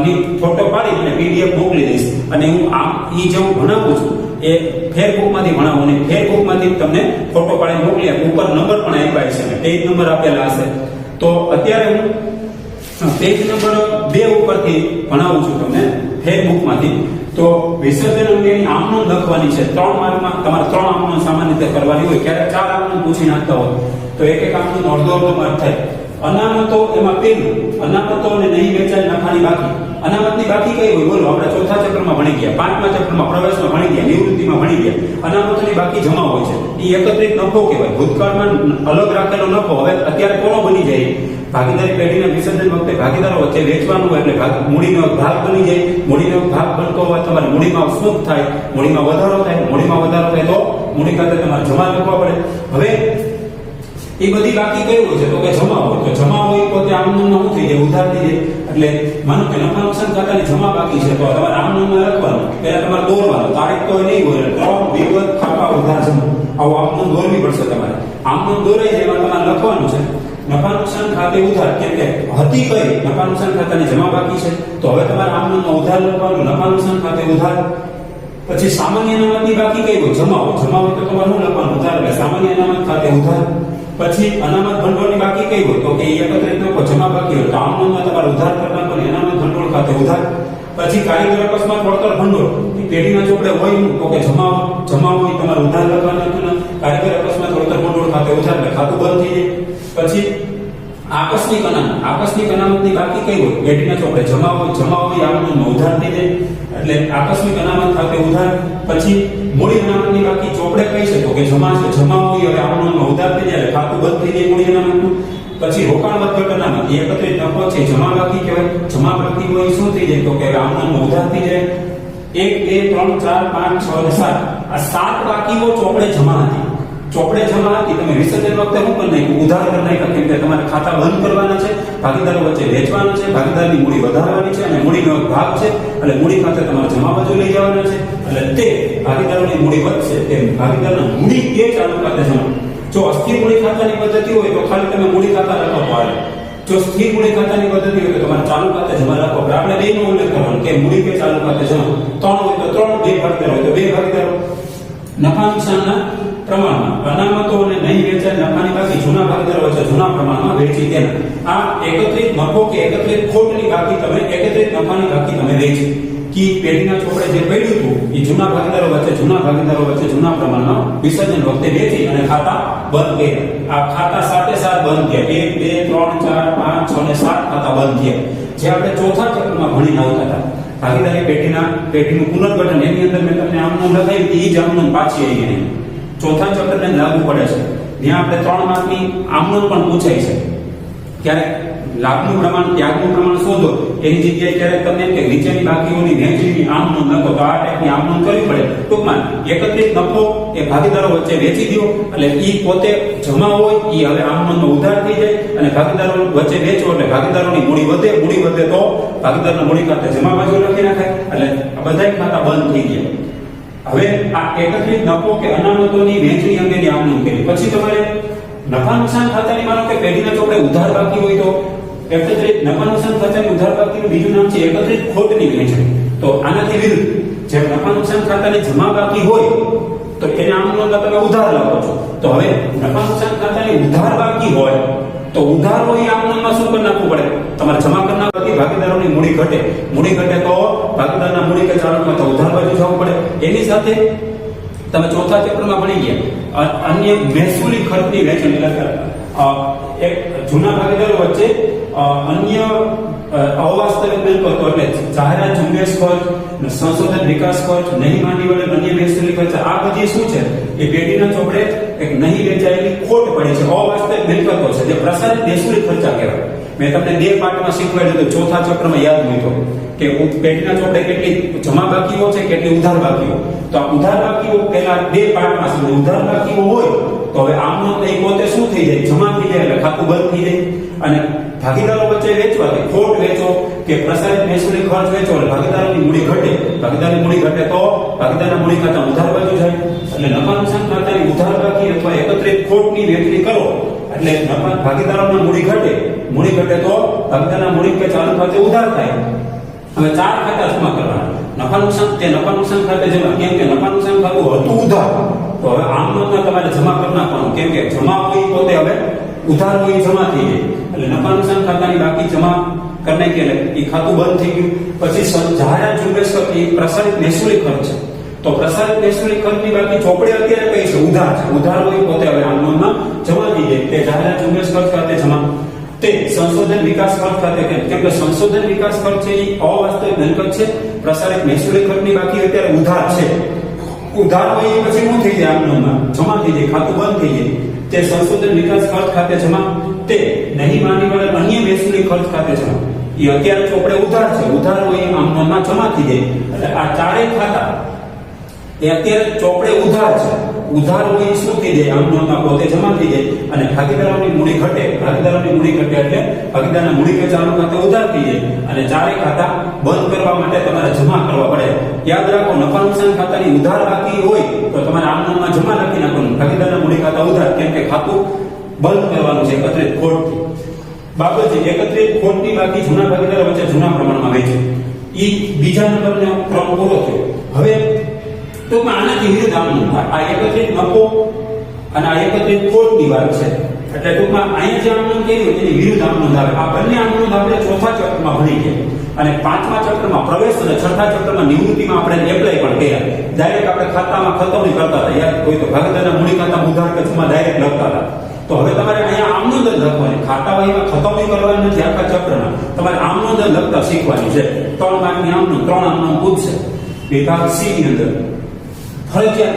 ની ફોટો પાડી અને પીડીએફ મોકલી દઈશ. અને હું આમ જેવું ભણાવું છું એ ફેરબુકમાંથી ભણાવું અને ફેરબુકમાંથી તમને ફોટો પાડી મોકલી આપું. ઉપર નંબર પણ આપ્યા છે અને પેજ નંબર આપેલા હશે. તો અત્યારે હું પેજ નંબર 2 ઉપરથી ભણાવું છું તમને ફેરબુકમાંથી. તો વિસર્જન અંગેની આમનોંધ લખવાની છે. 3 માર્કમાં તમારે 3 આમનોંધ સામાન્ય રીતે કરવાની હોય. ક્યારેક 4 આમનોંધ પૂછી નાખતા હોય તો એક આમનોંધ અડધો માર્ક થાય. અનામતો એમાં પેલું અનામતો અને નહીં વેચાય નફાની બાકી. અનામતની બાકી કઈ હોય બોલો? આપણે ચોથા ચક્રમાં ભણી ગયા, પાંચમા ચક્રમાં પ્રવેશમાં ભણી ગયા, નિવૃત્તિમાં ભણી ગયા. અનામતોની બાકી જમા હોય છે, એ એકત્રિત નફો કહેવાય. ભૂતકાળમાં અલગ રાખેલો નફો હવે અત્યારે કોનો બની જાય? ભાગીદારી પેઢીના વિસર્જન વખતે ભાગીદારો વચ્ચે વેચવાનું હોય એટલે મૂડીનો ભાગ બની જાય. મૂડીનો ભાગ બનતો હોય તમારે મૂડીમાં શું થાય? મૂડીમાં વધારો થાય. મૂડીમાં વધારો થાય તો મૂડી ખાતે તમારે જમા લખવા પડે. હવે એ બધી બાકી કઈ હોય છે? તો કે જમા હોય. તો જમા હોય તો તે આમનામમાં શું થઈ જાય? ઉધાર થઈ જાય. એટલે માનો કે નફા નુકસાન ખાતાની જમા બાકી છે તો તમારે આમનામમાં લખવાનું, પહેલા તમારે દોરવાનું. તારીખ તો નહીં હોય, 3 વિગત ખાતા ઉધાર જમા આવું આમનામ દોરવી પડશે તમારે. આમનામ દોરાઈ જાય એમાં તમારે લખવાનું છે નફા નુકસાન ખાતે ઉધાર. કેમ કે હતી કઈ? નફા નુકસાન ખાતાની જમા બાકી છે તો હવે તમારે આમનામમાં ઉધાર લખવાનું, નફા નુકસાન ખાતે ઉધાર. પછી સામાન્ય અનામતની બાકી કઈ હોય? જમા હોય. જમા હોય તો તમારે શું લખવાનું? ઉધાર. એટલે સામાન્ય અનામત ખાતે ઉધાર. પછી અનામત ભંડોળની બાકી કઈ હોય? તો કે એકત્રિત નફો જમા બાકી હોય તો આમનામમાં તમારે ઉધાર કરવાનું, અનામત ભંડોળ ખાતે ઉધાર. પછી કારીગર અકસ્માત વળતર ભંડોળ પેઢીના ચોપડે હોય તો કે જમા હોય તમારે ઉધાર લખવાનું હતું. કારીગર અકસ્માત વળતર ભંડોળ ખાતે ઉધાર એટલે ખાતું બંધ થઈ જાય. પછી આકસ્મિક અનામતની બાકી કઈ હોય? પેઢીના ચોપડે જમા હોય આમનામમાં ઉધાર થઈ જાય એટલે આકસ્મિક અનામત ખાતે ઉધાર. પછી મૂડી અનામતની બાકી ચોપડે કઈ છે? તો કે જમા છે. જમા હોય હવે આમનામમાં ઉધાર થઈ જાય એટલે ખાતું બંધ થઈ જાય મૂડી અનામતનું. પછી રોકાણ વધઘટ અનામત એકત્રિત નફો છે, જમા બાકી કહેવાય. જમા બાકી હોય શું થઈ જાય? તો કે આમનામમાં ઉધાર થઈ જાય. 1 2 3 4 5 6 અને 7 આ 7 બાકીઓ ચોપડે જમા હતી. ચોપડે જમા હતી તમે વિસર્જન વખતે શું કરી નાખ્યું? ઉધાર કરી નાખ્યા. કેમ કે તમારે ખાતા બંધ કરવાના છે, ભાગીદારો વચ્ચે વેચવાના છે, ભાગીદારની મૂડી વધારવાની છે અને મૂડીનો એક ભાગ છે એટલે મૂડી ખાતે તમારે જમા બાજુ લઈ જવાના છે. એટલે તે ભાગીદારોની મૂડી વધશે તેમ ભાગીદારના મૂડી એ ચાલુ ખાતે જમા. જો અસ્થિર મૂડી ખાતાની પદ્ધતિ હોય તો ખાલી તમે મૂડી ખાતા લખો પાડે. જો સ્થિર મૂડી ખાતાની પદ્ધતિ હોય તો તમારે ચાલુ ખાતે જમા લખો. આપણે બેનો ઉલ્લેખ કરવાનો કે મૂડી કે ચાલુ ખાતે જમા. 3 હોય તો 3, 2 ભાગીદારો હોય તો 2 ભાગીદારો. નફા નુકસાનના પ્રમાણમાં અનામતો અને નહીં વેચાય નફાની બાકી જૂના ભાગીદારો વચ્ચે જૂના પ્રમાણમાં વેચી તેના. આ એકત્રિત નફો કે એકત્રિત ખોટની બાકી તમે એકત્રિત નફાની બાકી તમે વેચી કે પેઢીના ચોપડે જે પડ્યું હતું એ જૂના ભાગીદારો વચ્ચે જૂના પ્રમાણમાં વિસર્જન વખતે વેચી અને ખાતા બંધ કર્યા. આ ખાતા સાથે બંધ થયા. 1 2 3 4 5 6 અને 7 ખાતા બંધ થયા. જે આપણે ચોથા ચક્રમાં ભણીને આવતા હતા ભાગીદારી પેઢીનું પુનર્ગઠન એની અંદર મેં તમને આમનામ લખાવી હતી. એ જ આમનામ પાછી આવી ગઈ. ચોથા ચક્રને લાગુ પડે છે. ત્યાં આપણે 3 માર્કની આમનામ પણ પૂછાય છે. ક્યારેક લાભનું પ્રમાણ ત્યાગનું પ્રમાણ શોધો એની જગ્યાએ ક્યારેક તમને એમ કે નીચેની બાકીઓની વહેંચણીની આમનામ લખો તો આ ટાઈપની આમનામ કરવી પડે. ટૂંકમાં એકત્રિત નફો એ ભાગીદારો વચ્ચે વેચી દો એટલે ઈ પોતે જમા હોય ઈ હવે આમનામનો ઉધાર થઈ જાય અને ભાગીદારો વચ્ચે વેચો એટલે ભાગીદારોની મૂડી વધે તો ભાગીદારના મૂડી ખાતે જમા બાજુ લખી નાખાય એટલે આ બધા ખાતા બંધ થઈ ગયા. હવે આ એકત્રિત નફો કે અનામતોની વહેંચણી અંગેની આમનામ કરી. પછી તમારે નફા નુકસાન ખાતાની માનો કે પેઢીના ચોપડે ઉધાર બાકી હોય તો એકત્રિત નફા નુકસાન ખાતાની ઉધાર બાકીનું બીજું નામ છે એકત્રિત ખોટની વહેંચણી. તો આનાથી વિરુદ્ધ જેમ નફા નુકસાન ખાતાની જમા બાકી હોય તો એને આમનામમાં તમે ઉધાર લાવો છો. તો હવે નફા નુકસાન ખાતાની ઉધાર બાકી હોય તો ઉધાર હોય આમનામમાં શું કરી નાખવું પડે? તમારે જમા કરી નાખવાથી ભાગીદારોની મૂડી ઘટે તો ભાગીદારના મૂડી કે ચાલકમાં તો ઉધાર બાજુ જવું પડે. એની સાથે તમે ચોથા ચક્રમાં ભણી ગયા અન્ય મહેસૂલી ખર્ચની વહેંચણી એક જૂના ભાગીદારો વચ્ચે અન્ય અવાસ્તવિક મિલકતો એટલે જાહેરાત ઝુંબેશ ખર્ચ, સંશોધન વિકાસ ખર્ચ, નહીં માંડી વડે અન્ય મહેસૂલી ખર્ચ આ બધી શું છે? એ પેઢીના ચોપડે એક નહીં વેચાયેલી ખોટ પડી છે. અવાસ્તવિક મિલકતો છે જે પ્રસારિત મહેસૂલી ખર્ચા કહેવાય. મેં તમને 2 પાઠમાં શીખવાડ્યું હતું. ચોથા ચક્રમાં યાદ મૂકો કે પેઢીના ચોપડે કેટલી જમા બાકીઓ છે કેટલી ઉધાર બાકીઓ. તો આ ઉધાર બાકીઓ પહેલા 2 પાઠમાં છે. ઉધાર બાકીઓ હોય તો હવે આમનો એ પોતે શું થઈ જાય? જમા થઈ જાય એટલે ખાતું બંધ થઈ જાય. અને ભાગીદારો વચ્ચે વેચવાથી ખોટ વેચો કે પ્રસારિત મહેસૂલી ખર્ચ વેચો એટલે ભાગીદારોની મૂડી ઘટે. ભાગીદારની મૂડી ઘટે તો ભાગીદારના મૂડી ખાતા ઉધાર બાજુ જાય. એટલે નફા નુકસાન ખાતાની ઉધાર બાકી અથવા એકત્રિત ખોટની વહેંચણી કરો એટલે ભાગીદારોની મૂડી ઘટે તો ભાગીદારના મૂડી કે ચાલુ ખાતે ઉધાર થાય. હવે 4 ખાતા જમા કરવાના. નફા નુકસાન ખાતે જમા. કેમ કે નફા નુકસાન ખાતું હતું ઉધાર તો હવે આમનામમાં તમારે જમા કરી નાખવાનું. કેમ કે જમા હોય પોતે હવે ઉધાર હોય જમા થઈ જાય એટલે નફા નુકસાન ખાતાની બાકી જમા કરી નાખી એટલે એ ખાતું બંધ થઈ ગયું. પછી જાહેરાત ઝુંબેશ એ પ્રસારિત મહેસૂલી ખર્ચ છે. તો પ્રસારિત મહેસૂલી ખર્ચની બાકી ચોપડે અત્યારે કઈ છે? ઉધાર છે. ઉધાર હોય પોતે હવે આમનામમાં જમા થઈ જાય તે જાહેરાત ઝુંબેશ ખર્ચ ખાતે જમા. તે સંશોધન વિકાસ ખર્ચ ખાતે કેમ કે સંશોધન વિકાસ ખર્ચ છે એ અવાસ્તવિક મિલકત છે, પ્રસારિત મહેસૂલી ખર્ચની બાકી અત્યારે ઉધાર છે. ઉધાર હોય એ પછી શું થઈ જાય? આમનોમાં જમા થઈ જાય, ખાતું બંધ થઈ જાય. તે સંશોધન વિકાસ ખર્ચ ખાતે જમા, તે નહીં માની વડે અન્ય મહેસૂલી ખર્ચ ખાતે જમા. એ અત્યારે ચોપડે ઉધાર છે, ઉધાર હોય એ આમનોમાં જમા થઈ જાય. એટલે આ ચારેય ખાતા એ અત્યારે ચોપડે ઉધાર છે, ઉધાર હોય એ શું થઈ જાય? આમનોમાં પોતે જમા થઈ જાય અને ભાગીદારોની મૂડી ઘટે, ભાગીદારોની મૂડી ઘટે એટલે ભાગીદારના મૂડી વેચાણનું ખાતે ઉધાર થઈ જાય અને ચારેય ખાતા બંધ કરવા માટે તમારે જમા કરવા પડે. યાદ રાખો, નફા નુકસાન ખાતાની ઉધાર બાકી હોય તો તમારે આમનોમાં જમા લખી નાખવાનું, ભાગીદારના મૂડી ખાતા ઉધાર, કેમ કે ખાતું બંધ કરવાનું છે એકત્રિત ખોટથી. બાબત છે એકત્રિત ખોટની બાકી જૂના ભાગીદારો વચ્ચે જૂના પ્રમાણમાં વહેંચે. ઈ બીજા નંબરનો ક્રમ પૂરો થયો. હવે ટૂંકમાં આનાથી વિરુદ્ધ આમનું આ એકત્રિત નફો અને આ એકત્રિત ખોટની વાત છે. એટલે ટૂંકમાં અહીંયા જે આમનું કર્યું એની વિરુદ્ધ આમનું આવે. આ બંને આમનું આપણે ચોથા ચક્રમાં ભણી ગયા અને પાંચમા ચક્રમાં પ્રવેશ અને છઠ્ઠા ચક્રમાં નિવૃત્તિમાં આપણે એપ્લાય પણ કર્યા. ડાયરેક્ટ આપણે ખાતામાં ખતવણી કરતા હતા. યાદ કોઈ તો ભાગીદારના મૂડી ખાતા ઉધાર કચ્છમાં ડાયરેક્ટ લખતા હતા. તો હવે તમારે અહીંયા આમનો દર લખવાની, ખાતા વાહીમાં ખતવણી કરવાની નથી. આખા ચક્રમાં તમારે આમનો દર લખતા શીખવાની છે. 3 માર્કની આમનું 3 આમનું પૂછશે વિભાગ સી ની અંદર. ફરજિયાત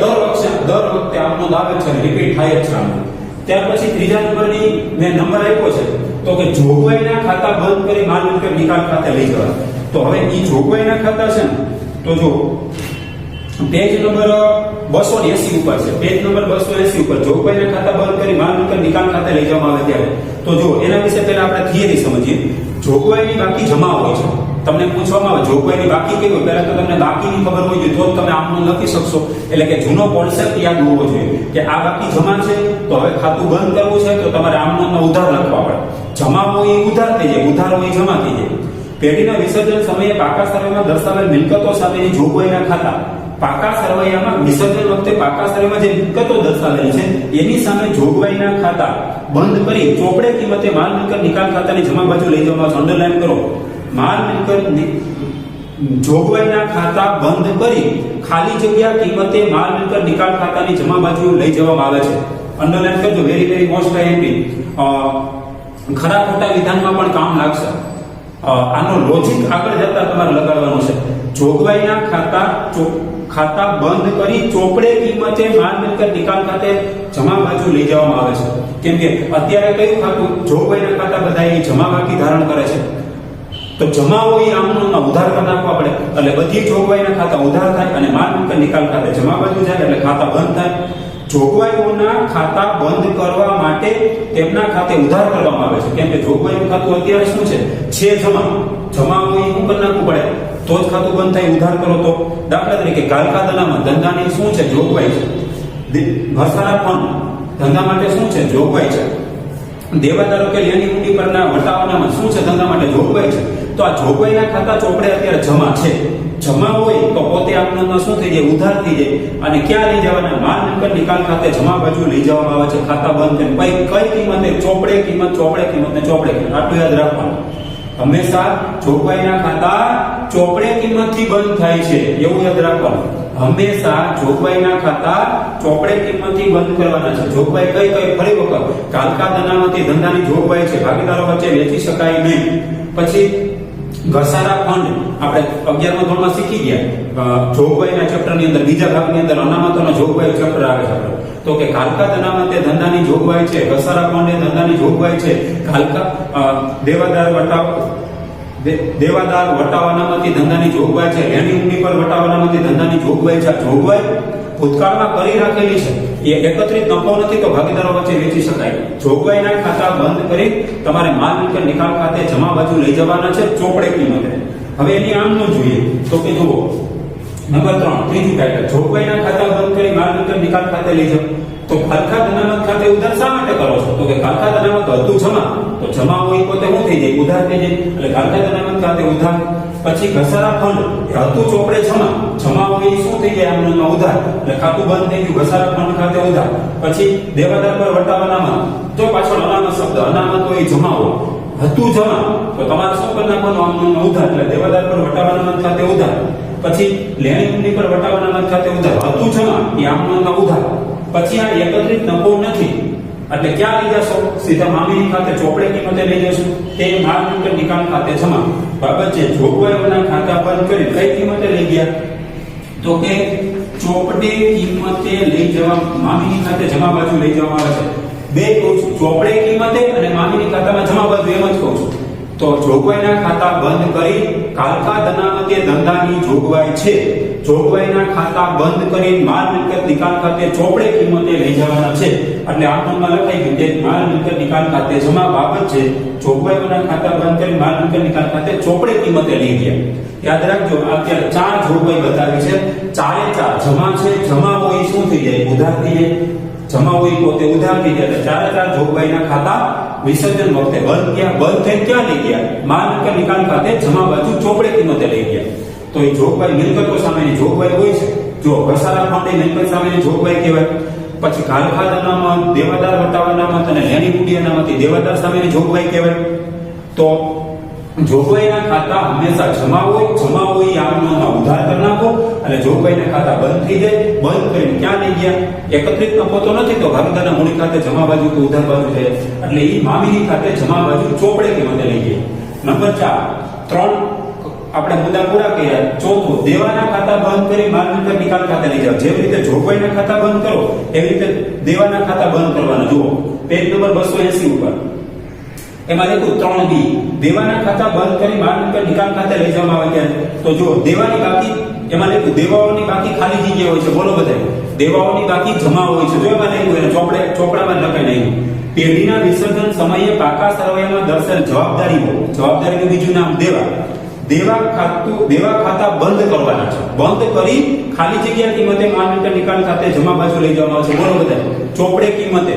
દર વખતે આમનો આવે છે, રિપીટ થાય જ છે આમનો. ત્યાર પછી ત્રીજા નંબરની મેં નંબર આપ્યો છે તો કે જોગવાઈના ખાતા બંધ કરી માલ મિલકત નિકાલ ખાતે લઈ જવા. તો હવે ઈ જોગવાઈના ખાતા છે ને, તો જો પેજ નંબર 280 ઉપર છે, પેજ નંબર 280 ઉપર જોગવાઈના ખાતા બંધ કરી માલ મિલકત નિકાલ ખાતે લઈ જવામાં આવે ત્યારે તો જો એના વિશે પહેલા આપણે થિયરી સમજીએ. જોગવાઈની બાકી જમા હોય છે. તમને પૂછવામાં આવે જોગવાઈની બાકી કેવી હોય, પહેલા તો તમને બાકીની ખબર હોય જોઈએ તો જ તમે આમનું લખી શકશો. એટલે કે જૂનો કોન્સેપ્ટ યાદ હોવો જોઈએ કે આ બાકી જમા છે તો હવે ખાતું બંધ કરવું છે તો તમારે આમનો ઉધાર લખવા પડે. જમા હોય એ ઉધાર થઈ જાય, ઉધાર હોય જમા થઈ જાય. પેઢીના વિસર્જન સમયે પાકા સર્વેમાં દર્શાવેલ મિલકતો સાથેની જોગવાઈના ખાતા, પાકા સરવૈયામાં વિસર્જન વખતે પાકા સરવૈયામાં જે મિલકતો દર્શાવેલી છે એની સામે જોગવાઈના ખાતા બંધ કરી ચોપડે કિંમતે માલ મિલકત નિકાલ ખાતાની જમા બાજુ લઈ જવામાં આવશે. અંડરલાઈન કરો, માલ મિલકત જોગવાઈના ખાતા બંધ કરી ખાલી જગ્યા કિંમતે માલ મિલકત નિકાલ ખાતાની જમા બાજુ લઈ જવામાં આવે છે. અંડરલાઈન કરજો, વેરી વેરી મોસ્ટ આઈએમપી. ખરા ખોટા વિધાનમાં પણ કામ લાગશે. આનો લોજિક આગળ જતા તમારે લગાડવાનું છે. જોગવાઈના ખાતા બંધ કરી ચોપડે કિંમતે માલ મિલકત નિકાલ ખાતે જમા બાજુ લઈ જવામાં આવે છે. કેમ કે અત્યારે કયું ખાતું? જોગવાઈના ખાતા બધા એ જમા બાકી ધારણ કરે છે. તો જમા હોય આમનો ઉધાર કરી નાખવા પડે એટલે બધી જોગવાઈના ખાતા ઉધાર થાય અને માલ મિલકત નિકાલ ખાતે જમા બાજુ જાય એટલે ખાતા બંધ થાય. જોગવાઈઓના ખાતા બંધ કરવા માટે તેમના ખાતે ઉધાર કરવામાં આવે છે. કેમ કે જોગવાઈનું ખાતું અત્યારે શું છે જમા હોય શું કરી નાખવું પડે તો જ ખાતું બંધ થાય. ઉધાર કરો તો દાખલા તરીકે કાલકાદનામાં ધંધાની શું છે? જોગવાઈ છે. ઘસારા ફંડ ધંધા માટે શું છે? જોગવાઈ છે. દેવાદારો કે લેણી મૂડી પરના વટાવાનામાં શું છે? ધંધા માટે જોગવાઈ છે. તો આ જોગવાઈના ખાતા ચોપડે અત્યારે જમા છે. જમા હોય તો પોતે આપણને શું થઈ જાય? ઉધાર થઈ જાય. અને ક્યાં લઈ જવાના? માલ મિલકત નિકાલ ખાતે જમા બાજુ લઈ જવામાં આવે છે. ખાતા બંધ થાય કઈ કિંમતે? ચોપડે કિંમત ને ચોપડે કિંમત. આટલું યાદ રાખવાનું. હંમેશા જોગવાઈના ખાતા ચોપડે કિંમતથી બંધ થાય છે એવું યાદ રાખવાનું. હંમેશા જોગવાઈના ખાતા ચોપડે કિંમતથી બંધ કરવાના છે. જોગવાઈ કઈ ફરી વખત કાલકા અનામતી ધંધાની જોગવાઈ છે. ભાગીદારો વચ્ચે વેચી શકાય નહીં. પછી ઘસારા ફંડ આપણે 11મા ધોરણમાં શીખી ગયા. જોગવાઈના ચેપ્ટરની અંદર બીજા ભાગની અંદર અનામતોનો જોગવાઈ ચેપ્ટર આવે છે આપણે. તો કે કાલકા અનામત એ ધંધાની જોગવાઈ છે. ઘસારા ફંડ એ ધંધાની જોગવાઈ છે. કાલકા દેવાદાર વટાવ અનામતી ધંધાની જોગવાઈ છે. લેણી મૂડી પર વટાવ અનામતી ધંધાની જોગવાઈ છે. જોગવાઈ ભૂતકાળમાં કરી રાખેલી છે. એ એકત્રિત નફો નથી તો ભાગીદારો વચ્ચે વેચી શકાય. જોગવાઈના ખાતા બંધ કરી તમારે માલ મિલકત નિકાલ ખાતે જમા બાજુ લઈ જવાના છે ચોપડે કિંમતે. હવે એની આમનું જોઈએ તો કે જુઓ નંબર 3 ત્રીજું ટાઇટલ જોગવાઈના ખાતા બંધ કરી માલ મિલકત નિકાલ ખાતે લઈ જાવ. તો ખાલખાત અનામત ખાતે ઉધાર શા માટે કરો છો? તો કે ખાલખાત અનામત હતું જમા, તો જમા હોય પોતે શું થઈ જાય? ઉધાર થઈ જાય. એટલે ખાલખાત અનામત ખાતે ઉધાર. પછી ઘસારા ફંડ હતું ચોપડે જમા હોય શું થઈ જાય? આમનો ઉધાર. એટલે ખાતું બંધ થઈ ગયું. ઘસારા ફંડ ખાતે ઉધાર. પછી દેવાદાર પર વટાવ અનામત. જો પાછળ અનામત શબ્દ અનામત હોય જમા હોય હતું જમા તો તમારે શું કરી નાખવાનું? આમનો ઉધાર. એટલે દેવાદાર પર વટાવ અનામત ખાતે ઉધાર. પછી લેણી મૂડી પર વટાવ અનામત ખાતે ઉધાર. હતું જમા એ આમનો ઉધાર. પછી આ એકત્રિત નફો નથી એટલે ક્યાં લઈ જશો? સીધા મામીની ખાતે ચોપડે કિંમતે લઈ જશો. તે માલ મિલકત નિકાલ ખાતે જમા. બાબત છે જોગવાઈઓના ખાતા બંધ કરી કઈ કિંમતે લઈ ગયા? તો કે ચોપડે કિંમતે લઈ જવા, મામીની ખાતે જમા બાજુ લઈ જવામાં આવે છે. બે કહું છું, ચોપડે કિંમતે અને મામીની ખાતામાં જમા બાજુ એમ જ કહું છું. તો જોગવાઈના ખાતા બંધ કરી કાલકા દનામતે ધંધાની જોગવાઈ છે. જોગવાઈના ખાતા બંધ કરી માલ મિલકત નિકાલ ખાતે ચોપડે કિંમતે લઈ જવાના છે. એટલે આમાં લખાઈ ગયું કે માલ મિલકત નિકાલ ખાતે જમા બાબત છે. જોગવાઈઓના ખાતા બંધ કરી માલ મિલકત નિકાલ ખાતે ચોપડે કિંમતે લઈ ગયા. યાદ રાખજો, અત્યારે 4 જોગવાઈ બતાવી છે. 4 એ 4 જમા છે. જમા હોય શું થઈ જાય? ઉધાર થઈ જાય. જમા હોય પોતે ઉધાર થઈ જાય. એટલે 4 જોગવાઈના ખાતા વિસર્જન વખતે બંધ ગયા. બંધ થઈ ક્યાં લઈ ગયા? માલ મિલકત નિકાલ ખાતે જમા બાજુ ચોપડે કિંમતે લઈ ગયા. તો એ જોગવાઈ મિલકતો સામેની જોગવાઈ હોય છે. જો ઘસારા ફંડ મિલકત સામેની જોગવાઈ કહેવાય. પછી કાલકા અનામત, દેવાદાર વટાવ અનામત અને લેણી મૂડી અનામતથી દેવાદાર સામેની જોગવાઈ કહેવાય. તો જોગવાઈના ખાતા હંમેશા જમા હોય આમનોમાં ઉધાર કરી નાખો અને જોગવાઈના ખાતા બંધ થઈ જાય. બંધ કરીને ક્યાં લઈ ગયા? એકત્રિત નફો તો નથી, તો ભાગીદારના મૂડી ખાતે જમા બાજુ તો ઉધાર બાજુ જાય. એટલે એ મામીની ખાતે જમા બાજુ ચોપડે કિંમતે લઈ ગઈ. નંબર 4 3 આપણે મુદ્દા પૂરા કર્યા. ચોથું, દેવાના ખાતા બંધ કરી માલ મિલકત નિકાલ ખાતે લઈ જાવ. જેવી રીતે જોગવાઈના ખાતા બંધ કરો એવી રીતે દેવાના ખાતા બંધ કરવાના. જુઓ પેજ નંબર 280 ઉપર એમાં લખ્યું 3B, દેવાના ખાતા બંધ કરી માલ મિલકત નિકાલ ખાતે લઈ જવામાં આવે છે. તો જો દેવાની બાકી, એમાં લખ્યું દેવાઓની બાકી ખાલી જગ્યા હોય છે. બોલો બધા, દેવાઓની બાકી જમા હોય છે. જો એમાં લખ્યું એને ચોપડામાં લખાઈ નહીં. પેઢીના વિસર્જન સમયે પાકા સરવૈયામાં દર્શાવેલ જવાબદારીનું બીજું નામ દેવા ખાતા બંધ કરવાના છે. બંધ કરી ખાલી જગ્યા કિંમતે માલ મિલકત નિકાલ ખાતે જમા બાજુ લઈ જવામાં આવશે. બોલો બધા, ચોપડે કિંમતે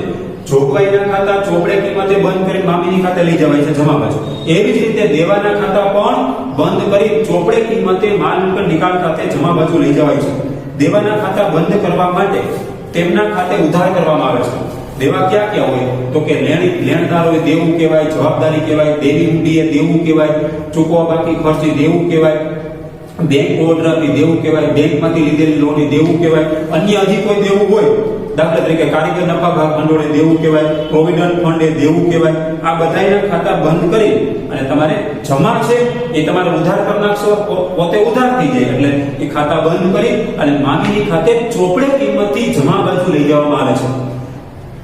જોગવાઈના ખાતા ચોપડે કિંમતે બંધ કરી મામીની ખાતે લઈ જવાય છે જમા બાજુ. એવી જ રીતે દેવાના ખાતા પણ બંધ કરી ચોપડે કિંમતે માલ મિલકત નિકાલ ખાતે જમા બાજુ લઈ જવાય છે. દેવાના ખાતા બંધ કરવા માટે તેમના ખાતે ઉધાર કરવામાં આવે છે. દેવા ક્યાં ક્યાં હોય? તો કે લેણદાર હોય દેવું કહેવાય, જવાબદારી કહેવાય, દેવી મૂડીએ દેવું કહેવાય, ચૂકવવા બાકી ખર્ચી દેવું કહેવાય, બેંક ઓવરડ્રાફ્ટની દેવું કહેવાય, બેંકમાંથી લીધેલી લોનની દેવું કહેવાય. અન્ય હજી કોઈ દેવું હોય, દાખલા તરીકે કારીગર નફા ભાગ ભંડોળે દેવું કહેવાય, પ્રોવિડન્ટ ફંડે દેવું કહેવાય. આ બધાના ખાતા બંધ કરી અને તમારે જમા છે એ તમારે ઉધાર કરી નાખશો, પોતે ઉધાર થઈ જાય. એટલે એ ખાતા બંધ કરી અને મામીની ખાતે ચોપડે કિંમતથી જમા બાજુ લઈ જવામાં આવે છે.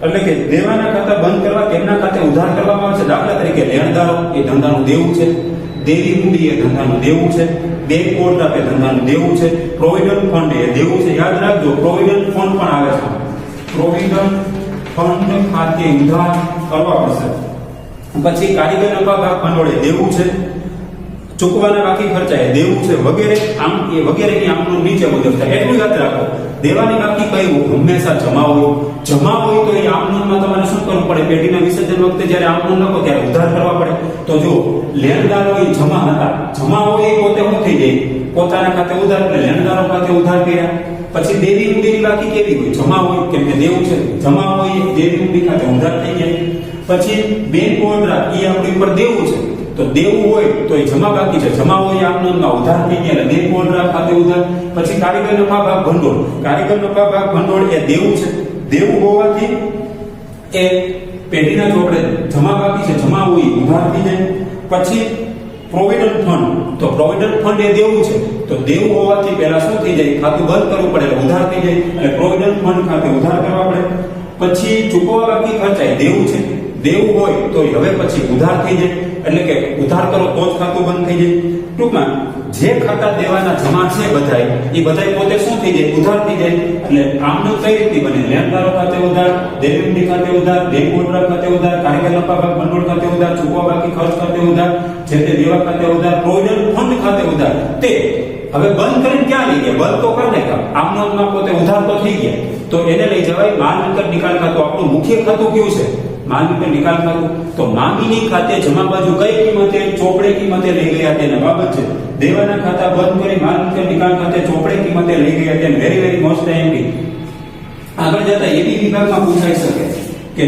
એટલે કે દેવાના ખાતા બંધ કરવા તેમના ખાતે ઉધાર કરવામાં આવે છે. દાખલા તરીકે લેણદારો એ ધંધાનું દેવું છે, દેવી મૂડી એ ધંધાનું દેવું છે, બેંક ઓવરડ્રાફ્ટ એ ધંધાનું દેવું છે, પ્રોવિડન્ટ ફંડ એ દેવું છે. યાદ રાખજો, પ્રોવિડન્ટ ફંડ પણ આવે છે. પ્રોવિડન્ટ ફંડ ખાતે ઉધાર કરવા પડશે. પછી કારીગર નફા ભાગ ભંડોળે દેવું છે, ચૂકવાના બાકી ખર્ચા એ દેવું છે, વગેરે. આમ એ વગેરેની આમનું નીચે મુજબ થાય. એટલું યાદ રાખો, દેવાની બાકી કઈ હંમેશા જમા હોય તો એ આમનોનમાં તમારે શું કરવું પડે? પેઢીના વિસર્જન વખતે જ્યારે આમનોન લખો ત્યારે ઉધાર કરવા પડે. તો જો લેણદારો એ જમા હતા, જમા હોય એ પોતે શું થઈ જાય? પોતાના ખાતે ઉધાર, એટલે લેણદારો ખાતે ઉધાર કર્યા. પછી દેવી મૂડીની બાકી કેવી હોય? જમા હોય, કેમ કે દેવું છે. જમા હોય દેવી મૂડી ખાતે ઉધાર થઈ જાય. પછી બેંક ઓવરડ્રાફ્ટ એ આપણી ઉપર દેવું છે, તો દેવું હોય તો એ જમા બાકી છે. જમા હોય આમનોનમાં ઉધાર થઈ ગયા, એટલે બેંક ઓવરડ્રાફ્ટ ખાતે ઉધાર. પછી કારીગર નફા ભાગ ભંડોળ એ દેવું છે. દેવું હોવાથી એ પેઢીના ચોપડે જમા બાકી છે, જમા હોય ઉધાર થઈ જાય. પછી પ્રોવિડન્ટ ફંડ, તો પ્રોવિડન્ટ ફંડ એ દેવું છે, તો દેવું હોવાથી પહેલા શું થઈ જાય? ખાતું બંધ કરવું પડે, એટલે ઉધાર થઈ જાય. એટલે પ્રોવિડન્ટ ફંડ ખાતે ઉધાર કરવા પડે. પછી ચૂકવવા બાકી ખર્ચા દેવું છે, દેવું હોય તો હવે પછી ઉધાર થઈ જાય. એટલે કે ઉધાર કરો તો જ ખાતું બંધ થઈ જાય. ટૂંકમાં જે ખાતા દેવાના જમા છે બધાય પોતે શું થઈ જાય? ઉધાર થઈ જાય. એટલે આમનો કઈ રીતે બને? લેણદારો ખાતે ઉધાર, દેવી મૂડી ખાતે ઉધાર, બેંક ઓવરડ્રાફ્ટ ખાતે ઉધાર, કારીગર નફા ભાગ ભંડોળ ખાતે ઉધાર, ચૂકવવા બાકી ખર્ચ ખાતે ઉધાર, જે તે દેવા ખાતે ઉધાર, પ્રોવિડન્ટ ફંડ ખાતે ઉધાર. તે હવે બંધ કરીને ક્યાં લઈ ગયા? બંધ તો કરી નાખ્યા, આમનોમાં પોતે ઉધાર તો થઈ ગયા, તો એને લઈ જવાય માલ મિલકત નિકાલ ખાતું. આપણું મુખ્ય ખાતું કયું છે? માલ મિલકત નિકાલ ખાતું. તો મામીની ખાતે જમા બાજુ કઈ કિંમતે? ચોપડે કિંમતે લઈ ગયા તેના બાબત છે. દેવાના ખાતા બંધ કરી માલ મિલકત નિકાલ ખાતે ચોપડે કિંમતે લઈ ગયા તેને વેરી મોસ્ટ એમપી. આગળ જતા એબી વિભાગમાં પૂછાઈ શકે કે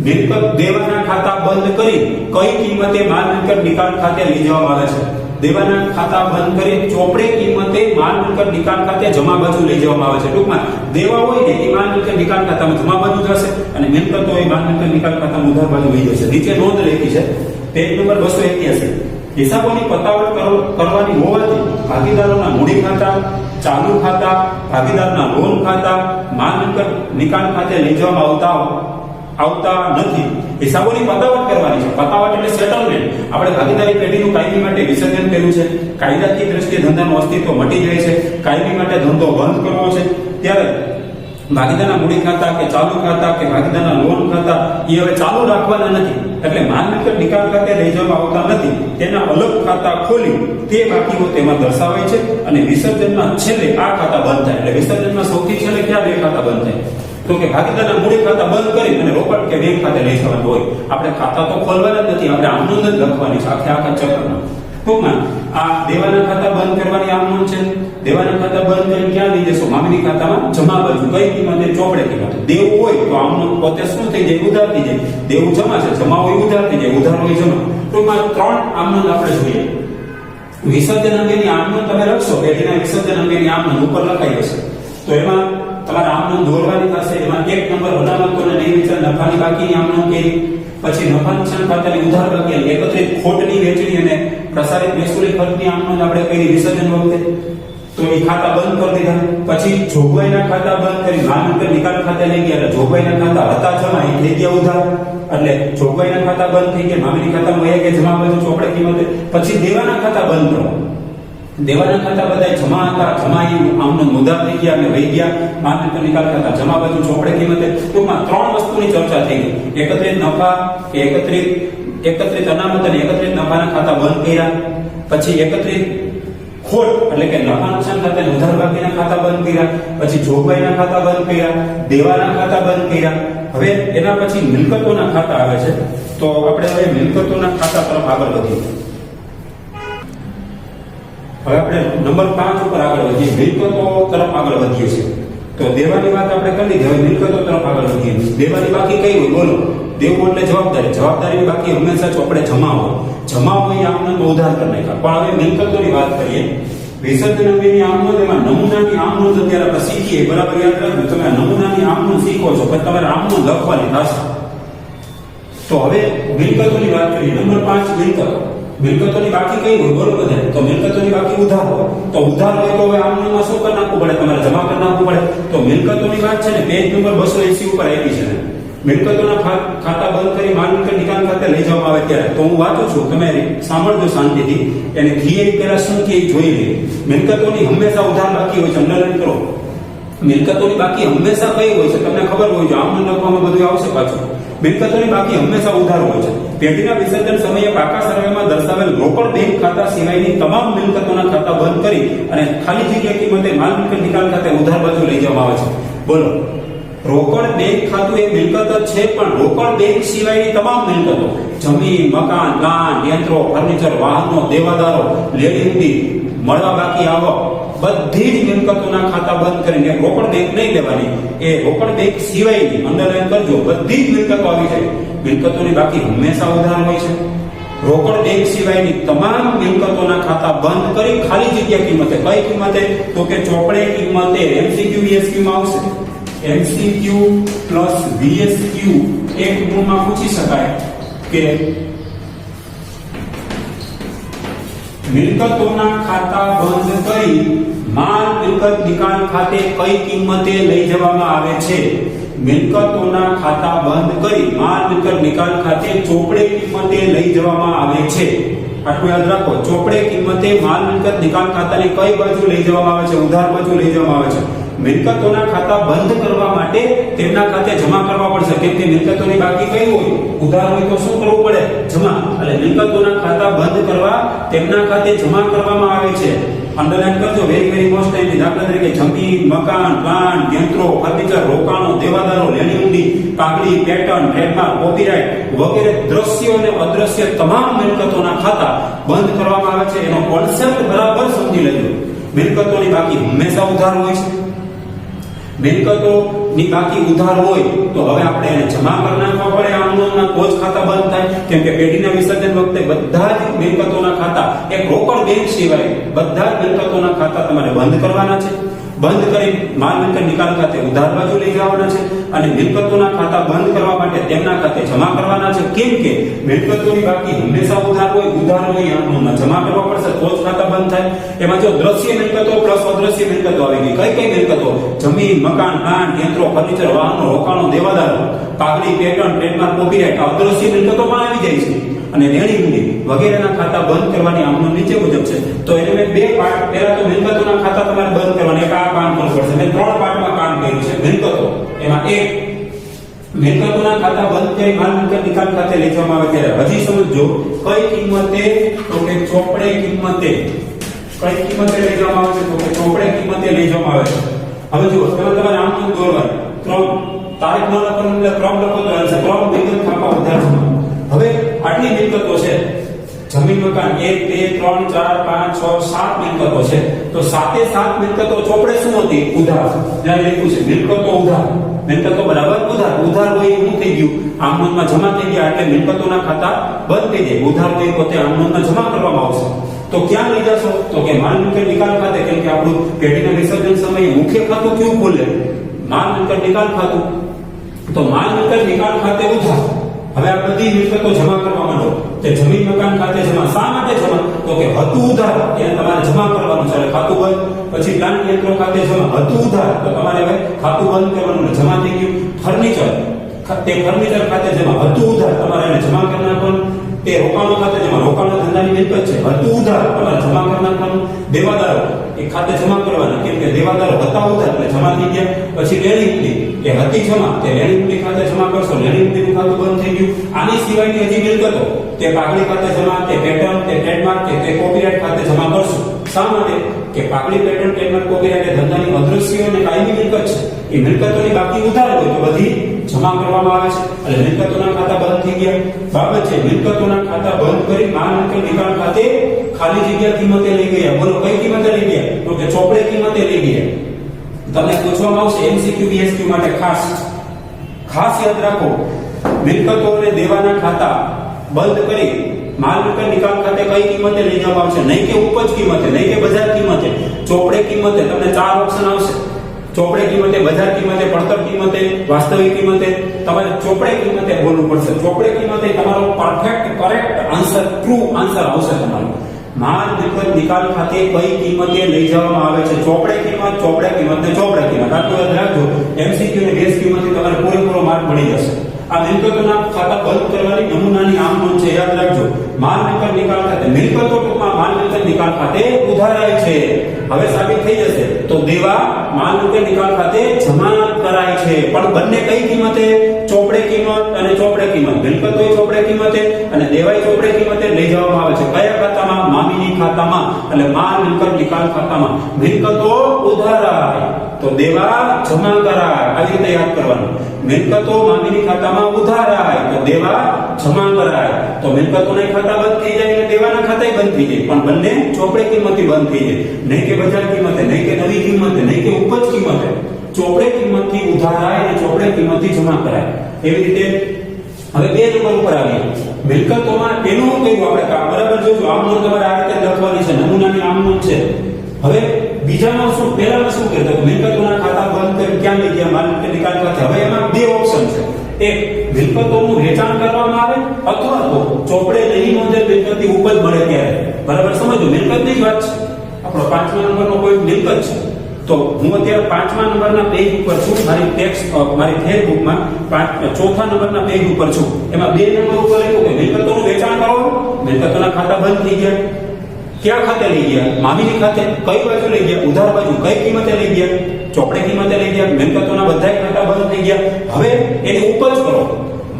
મિલકત દેવાના ખાતા બંધ કરી કઈ કિંમતે માલ મિલકત નિકાલ ખાતે લઈ જવામાં આવે છે? દેવાના ખાતા બંધ કરી ચોપડે કિંમતે માલ મિલકત નિકાલ ખાતે જમા બાજુ લઈ જવામાં આવે છે. ટૂંકમાં દેવા હોય ને એ માલ મિલકત નિકાલ ખાતામાં જમા બાજુ જશે અને મિલકતો એ માલ મિલકત નિકાલ ખાતામાં ઉધાર બાજુ લઈ જશે. નીચે નોંધ લખી છે પેજ નંબર 281. હિસાબોની પતાવટ કરવાની હોવાથી ભાગીદારોના મૂડી ખાતા, ચાલુ ખાતા, ભાગીદારના લોન ખાતા માલ મિલકત નિકાલ ખાતે લઈ જવામાં આવતા નથી. હિસાબોની પતાવટ કરવાની છે. પતાવટ એટલે સેટલમેન્ટ. આપણે ભાગીદારી પેઢીનું કાયમી માટે વિસર્જન કર્યું છે. કાયદાકીય દ્રષ્ટિએ ધંધાનું અસ્તિત્વ મટી જાય છે. કાયમી માટે ધંધો બંધ કરવો છે. ત્યારે ભાગીદારના મૂડી ખાતા કે ચાલુ ખાતા કે ભાગીદારના લોન ખાતા એ હવે ચાલુ રાખવાના નથી. એટલે માલ મિલકત નિકાલ ખાતે લઈ જવામાં આવતા નથી. તેના અલગ ખાતા ખોલી તે બાકીઓ તેમાં દર્શાવાય છે અને વિસર્જનના છેલ્લે આ ખાતા બંધ થાય. એટલે વિસર્જનમાં સૌથી છેલ્લે ક્યાં બે ખાતા બંધ થાય? તો કે ભાગીદારના મૂડી ખાતા બંધ કરી અને રોકડ કે બેંક ખાતે લઈ જવાનું હોય. આપણે ખાતા તો ખોલવાના જ નથી. આપણે આમનોંધ જ લખવાની છે આખા ચક્રમાં. ટૂંકમાં આ દેવાના ખાતા બંધ કરવાની આમનોંધ છે. દેવાના ખાતા બંધ કરી ક્યાં લઈ જશો? મામૂલી ખાતામાં જમા બાજુ. કઈ કિંમતે? ચોપડે કિંમતે. દેવું હોય તો આમનોંધ પોતે શું થઈ જાય? ઉધાર થઈ જાય. દેવું જમા છે, જમા હોય ઉધાર થઈ જાય, ઉધાર હોય જમા. ટૂંકમાં ત્રણ આમનોંધ આપણે જોઈએ. વિસર્જન અંગેની આમનોંધ તમે લખશો, પેઢીના વિસર્જન અંગેની આમનોંધ ઉપર લખાઈ હશે. તો એમાં તમારે આમનોંધ દોરવાની થશે. એમાં 1 નંબર અનામતોને નહીં વેચાણ નફાની બાકીની આમનોંધ કરી, પછી નફા નુકસાન ખાતાની ઉધાર બાકી, એકત્રિત ખોટની વેચણી અને પ્રસારિત મહેસૂલી ખર્ચની આમનોંધ આપણે કરી વિસર્જન વખતે. તો એ ખાતા બંધ કરી દીધા. પછી જોગવાઈના ખાતા બંધ કરી માલ મિલકત નિકાલ ખાતે લઈ ગયા. એટલે જોગવાઈના ખાતા હતા જમા, એ થઈ ગયા ઉધાર. એટલે જોગવાઈના ખાતા બંધ થઈ ગયા, મામૂલી ખાતામાં વયા ગયા જમા બાજુ ચોપડે કિંમતે. પછી દેવાના ખાતા બંધ કરો. દેવાના ખાતા બધા જમા હતા, જમા એ આમનોંધ ઉધાર થઈ ગયા અને વહી ગયા. માલ મિલકત નિકાલ ખાતા જમા બાજુ ચોપડે કિંમતે. ટૂંકમાં 3 વસ્તુની ચર્ચા થઈ ગઈ. એકત્રિત નફા કે એકત્રિત અનામત અને એકત્રિત નફાના ખાતા બંધ કર્યા. પછી એકત્રિત ખોટ એટલે કે નફા નુકસાન ખાતા અને ઉધાર બાકીના ખાતા બંધ કર્યા. પછી જોગવાઈના ખાતા બંધ કર્યા, દેવાના ખાતા બંધ કર્યા. હવે એના પછી મિલકતોના ખાતા આવે છે. તો આપણે હવે મિલકતોના ખાતા તરફ આગળ વધીએ. હવે આપણે નંબર 5 ઉપર આગળ વધીએ. મિલકતો તરફ આગળ વધીએ છીએ. તો દેવાની વાત આપણે કરી લીધી. હવે મિલકતો તરફ આગળ વધીએ. દેવાની બાકી કઈ હોય? બોલો. દેવું એટલે જવાબદારી. જવાબદારીની બાકી હંમેશા ચોપડે જમા હોય. જમા હોય આમનોંધ ઉધાર કરી નાખ્યા. પણ હવે મિલકતોની વાત કરીએ. વિસર્જન અંગેની આમનોંધ, એમાં નમૂનાની આમનોંધ અત્યારે આપણે શીખીએ. બરાબર યાદ રાખજો. તમે નમૂનાની આમનોંધ શીખો છો પણ તમારે આમનોંધ લખવાની થશે. તો હવે મિલકતોની વાત કરીએ. નંબર 5 મિલકતો. મિલકતોની બાકી કઈ હોય? બોલો બધા. તો મિલકતોની બાકી ઉધાર હોય. તો ઉધાર હોય તો હવે આમનોંધમાં શું કરી નાખવું પડે? તમારે જમા કરી નાખવું પડે. તો મિલકતોની વાત છે ને પેજ નંબર 280 ઉપર આપી છે. મિલકતોના ખાતા બંધ કરી માલ મિલકત નિકાલ ખાતે લઈ જવામાં આવે ત્યારે. તો હું વાંચું છું, તમે સાંભળજો શાંતિથી. એને થિયરી પહેલા શું કે જોઈ લે. મિલકતોની હંમેશા ઉધાર બાકી હોય છે. અંડરલાઈન કરો. મિલકતોની બાકી હંમેશા કઈ હોય છે? તમને ખબર હોય છે. આમનોંધ લખવામાં બધું આવશે પાછું. મિલકતોની બાકી હંમેશા ઉધાર હોય છે. પેઢીના વિસર્જન સમયે પાકા સર્વેમાં દર્શાવેલ રોકડ બેંક ખાતા સિવાયની તમામ મિલકતોના ખાતા બંધ કરી અને ખાલી જગ્યા કિંમતે માલ મિલકત નિકાલ ખાતે ઉધાર બાજુ લઈ જવામાં આવે છે. બોલો. રોકડ બેંક ખાતું એ મિલકત જ છે, પણ રોકડ બેંક સિવાયની તમામ મિલકતો, જમીન, મકાન, પ્લાન્ટ, યંત્રો, ફર્નિચર, વાહનો, દેવાદારો, લેણીદી, મળવા બાકી આવક, બધી જ મિલકતોના ખાતા બંધ કરીને રોકડ બેંક નહીં લેવાની. એ રોકડ બેંક સિવાયની અંડરલાઈન કરજો. બધી જ મિલકતો આવી જાય. મિલકતોની બાકી હંમેશા ઉધાર હોય છે. રોકડ બેંક સિવાયની તમામ મિલકતોના ખાતા બંધ કરી ખાલી જગ્યા કિંમતે. કઈ કિંમતે? તો કે ચોપડે કિંમતે. એમસીક્યુ VSQ માં આવશે. MCQ પ્લસ VSQ એક ગુણમાં પૂછી શકાય કે મિલકતોના ખાતા બંધ કરી માલ મિલકત નિકાલ ખાતે કઈ કિંમતે લઈ જવામાં આવે છે? મિલકતોના ખાતા બંધ કરી માલ મિલકત નિકાલ ખાતે ચોપડે કિંમતે લઈ જવામાં આવે છે. આટલું યાદ રાખો. ચોપડે કિંમતે માલ મિલકત નિકાલ ખાતાની કઈ બાજુ લઈ જવામાં આવે છે? ઉધાર બાજુ લઈ જવામાં આવે છે. મિલકતોના ખાતા બંધ કરવા માટે તેમના ખાતે જમા કરવા પડશે. કેમ કે મિલકતોની બાકી કઈ હોય? ઉધાર હોય તો શું કરવું પડે? જમા. એટલે મિલકતોના ખાતા બંધ કરવા તેમના ખાતે જમા કરવામાં આવે છે. અંડરલાઈન કરજો. Very most time. દાખલા તરીકે જમીન, મકાન, પ્લાન્ટ, યંત્રો, ફર્નિચર, રોકાણો, દેવાદારો, લેણીદી, કાગળી, પેટર્ન, ટ્રેડમાર્ક, કોપીરાઇટ વગેરે દ્રશ્ય અને અદ્રશ્ય તમામ મિલકતોના ખાતા બંધ કરવામાં આવે છે. એનો કોન્સેપ્ટ બરાબર સમજી લેજો. મિલકતોની બાકી હંમેશા ઉધાર હોય છે. મિલકતોની બાકી ઉધાર હોય તો હવે આપણે એને જમા કરી નાખવા પડે આમ નોંધના, તો જ ખાતા બંધ થાય. કેમ કે પેઢીના વિસર્જન વખતે બધા જ મિલકતોના ખાતા એક રોકડ બેંક સિવાય બધા જ મિલકતોના ખાતા તમારે બંધ કરવાના છે. બંધ કરી માલ મિલકત નિકાલ ખાતે ઉધાર બાજુ લઈ જવાના છે અને મિલકતોના ખાતા બંધ કરવા માટે તેમના ખાતે જમા કરવાના છે. કેમ કે મિલકતોની બાકી હંમેશા ઉધાર હોય આમ જમા કરવા પડશે તો જ ખાતા બંધ થાય. એમાં જો દ્રશ્ય મિલકતો પ્લસ અદ્રશ્ય મિલકતો આવી ગઈ. કઈ મિલકતો? જમીન, મકાન, પ્લાન્ટ, યંત્રો, ફર્નિચર, વાહનો, રોકાણો, દેવાદારો, પાઘડી, પેટર્ન, ટ્રેડમાર્ક, કોપીરાઇટ અદ્રશ્ય મિલકતો પણ આવી જાય છે. અને દેણી મૂડી વગેરેના ખાતા બંધ કરવાની આમનો નીચે મુજબ છે. તો એને મેં બે પાર્ટ, પહેલા તો મિલકતોના ખાતા તમારે બંધ કરવાના, એક આ કામ કરવું પડશે. મેં 3 પાર્ટમાં કામ કર્યું છે. મિલકતો, એમાં એક મિલકતોના ખાતા બંધ કરી માલ મિલકત નિકાલ ખાતે લઈ જવામાં આવે ત્યારે હજી સમજો કઈ કિંમતે, તો કે ચોપડે કિંમતે. કઈ કિંમતે લઈ જવામાં આવે છે? તો કે ચોપડે કિંમતે લઈ જવામાં આવે છે. હવે જુઓ, તમારે આમ દોરવાનું 3 તારીખ ન લખવાનું એટલે 3 લખો તો આવશે. 3 મિલકત ખાતા વધારે. હવે આટલી મિલકતો છે, જમીન, મકાન 1 2 3 4 5 6 7 મિલકતો છે. તો 7 મિલકતો ચોપડે શું હતી? ઉધાર. જ્યાં લખ્યું છે મિલકતો ઉધાર, મિલકતો બરાબર ઉધાર હોય એવું થઈ ગયું, આમ નોંધમાં જમા થઈ ગયા એટલે મિલકતોના ખાતા બંધ થઈ જાય. ઉધાર હોય પોતે આમ નોંધમાં જમા કરવામાં આવશે. તો ક્યાં લઈ જશો? તો કે માલ મિલકત નિકાલ ખાતે. કેમ કે આપણું પેઢીના વિસર્જન સમયે મુખ્ય ખાતું કયું ખુલે? માલ મિલકત નિકાલ ખાતું. તો માલ મિલકત નિકાલ ખાતે ઉધાર. હવે આ બધી મિલકતો જમા કરવા માંડો. તે જમીન, મકાન ખાતે જમા. શા માટે જમા? તો કે હતું ઉધાર, એને તમારે જમા કરવાનું છે, ખાતું બંધ. પછી પ્લાન્ટ, યંત્રો ખાતે જમા, હતું ઉધાર, તો તમારે હવે ખાતું બંધ કરવાનું, જમા થઈ ગયું. ફર્નિચર, તે ફર્નિચર ખાતે જમા, હતું ઉધાર, તમારે એને જમા કરી નાખવાનું. તે રોકાણો ખાતે જમા, રોકાણો ધંધાની મિલકત છે, હતું ઉધાર, તમારે જમા કરી નાખવાનું. દેવાદારો એ ખાતે જમા કરવાના, કેમ કે દેવાદારો હતા ઉધાર એટલે જમા થઈ ગયા. પછી લેણી મૂડી એ હતી જમા, તે લેણી મૂડી ખાતે જમા કરશો, લેણી મૂડીનું ખાતું બંધ થઈ ગયું. આની સિવાયની હજી મિલકતો, તે પાઘડી ખાતે જમા, તે પેટર્ન, તે ટ્રેડમાર્ક, તે કોપીરાઇટ ખાતે જમા કરશો. શા માટે? કે પાઘડી, પેટર્ન, ટ્રેડમાર્ક, કોપીરાઇટ એ ધંધાની અદ્રશ્ય અને કાયમી મિલકત છે. એ મિલકતોની બાકી ઉધાર હોય તો બધી જમા કરવામાં આવે છે. એટલે મિલકતોના ખાતા બંધ થઈ ગયા. બાબત છે, મિલકતોના ખાતા બંધ કરી માલ મિલકત નિકાલ ખાતે ખાલી જગ્યા કિંમતે લઈ ગયા. બોલો કઈ કિંમતે લઈ ગયા? તો કે ચોપડે કિંમતે લઈ ગયા. તમને પૂછવામાં આવશે એમસીક્યુ બીએસક્યુ માટે ખાસ યાદ રાખો, મિલકતો અને દેવાના ખાતા બંધ કરી માલ મિલકત નિકાલ ખાતે કઈ કિંમતે લઈ જવામાં આવશે? નહીં કે ઉપજ કિંમતે, નહીં કે બજાર કિંમતે, ચોપડે કિંમતે. તમને 4 ઓપ્શન આવશે. ચોપડે કિંમતે, બજાર કિંમતે, પડતર કિંમતે, વાસ્તવિક કિંમતે. તમારે ચોપડે કિંમતે બોલવું પડશે. ચોપડે કિંમતે તમારો perfect correct answer, true answer આવશે તમારો. માલ મિલકત નિકાલ ખાતે કઈ કિંમતે લઈ જવામાં આવે છે? ચોપડે કિંમત, ચોપડે કિંમત ને ચોપડે કિંમત. આટલું યાદ રાખજો. એમસીક્યુ અને બેઝ કિંમતથી તમારે પૂરેપૂરો માર્ક મળી જશે. આ મિલકતોના ખાતા બંધ કરવાની નમૂનાની આમ નોંધ છે, યાદ રાખજો. માલ મિલકત નિકાલ ખાતે, મિલકતો ટૂંકમાં માલ મિલકત નિકાલ ખાતે ઉધારાય છે. હવે સાબિત થઈ જશે તો દેવા માલ મિલકત નિકાલ ખાતે જમા કરાય છે. પણ બંને કઈ કિંમતે? ચોપડે કિંમત અને ચોપડે કિંમત. મિલકતો ચોપડે કિંમતે અને દેવાય ચોપડે કિંમતે લઈ જવામાં આવે છે. કયા ખાતામાં? મામીની ખાતામાં. એટલે માલ મિલકત નિકાલ ખાતામાં મિલકતો ઉધારાય તો દેવા જમા કરાય. આવી રીતે યાદ કરવાનું. મિલકતો મામીની ખાતામાં ઉધારાય તો દેવા જમા કરાય. તો મિલકતોના ખાતા બંધ થઈ જાય અને દેવાના ખાતા બંધ થઈ જાય. પણ બંને ચોપડે કિંમતે બંધ થઈ જાય. નહીં કે બજાર કિંમતે, નહીં કે નવી કિંમતે, નહીં કે ઉપજ કિંમતે. ચોપડે કિંમતથી ઉધારાય અને ચોપડે કિંમતથી જમા કરાય. એવી રીતે હવે 2 નંબર ઉપર આવીએ. મિલકતોમાં એનું કયું આપણે કામ બરાબર જોજો. આમ નોંધ તમારે આ રીતે લખવાની છે, નમૂનાની આમ નોંધ છે. હવે બીજામાં શું? પહેલામાં શું કહેતો? મિલકતોના ખાતા બંધ કરી ક્યાં લઈ ગયા? માલ મિલકત નિકાલ ખાતે. હવે એમાં 2 ઓપ્શન છે. એક, મિલકતોનું વેચાણ કરવામાં આવે અથવા તો ચોપડે નહીં નોંધેલ મિલકતની ઉપજ મળે ત્યારે. બરાબર સમજો, મિલકતની જ વાત છે. આપણો 5મા નંબરનો કોઈ મિલકત છે. તો હું અત્યારે 5મા નંબરના પેજ ઉપર છું. મારી ટેક્સ્ટ, મારી થેર બુકમાં 4થા નંબરના પેજ ઉપર છું. એમાં 2 નંબર ઉપર લખ્યું કે મિલકતોનું વેચાણ કરો. મિલકતોના ખાતા બંધ થઈ ગયા. ક્યાં ખાતે લઈ ગયા? મામીની ખાતે. કઈ બાજુ લઈ ગયા? ઉધાર બાજુ. કઈ કિંમતે લઈ ગયા? ચોપડે કિંમતે લઈ ગયા. મિલકતોના બધા ખાતા બંધ થઈ ગયા. હવે એની ઉપજ કરો,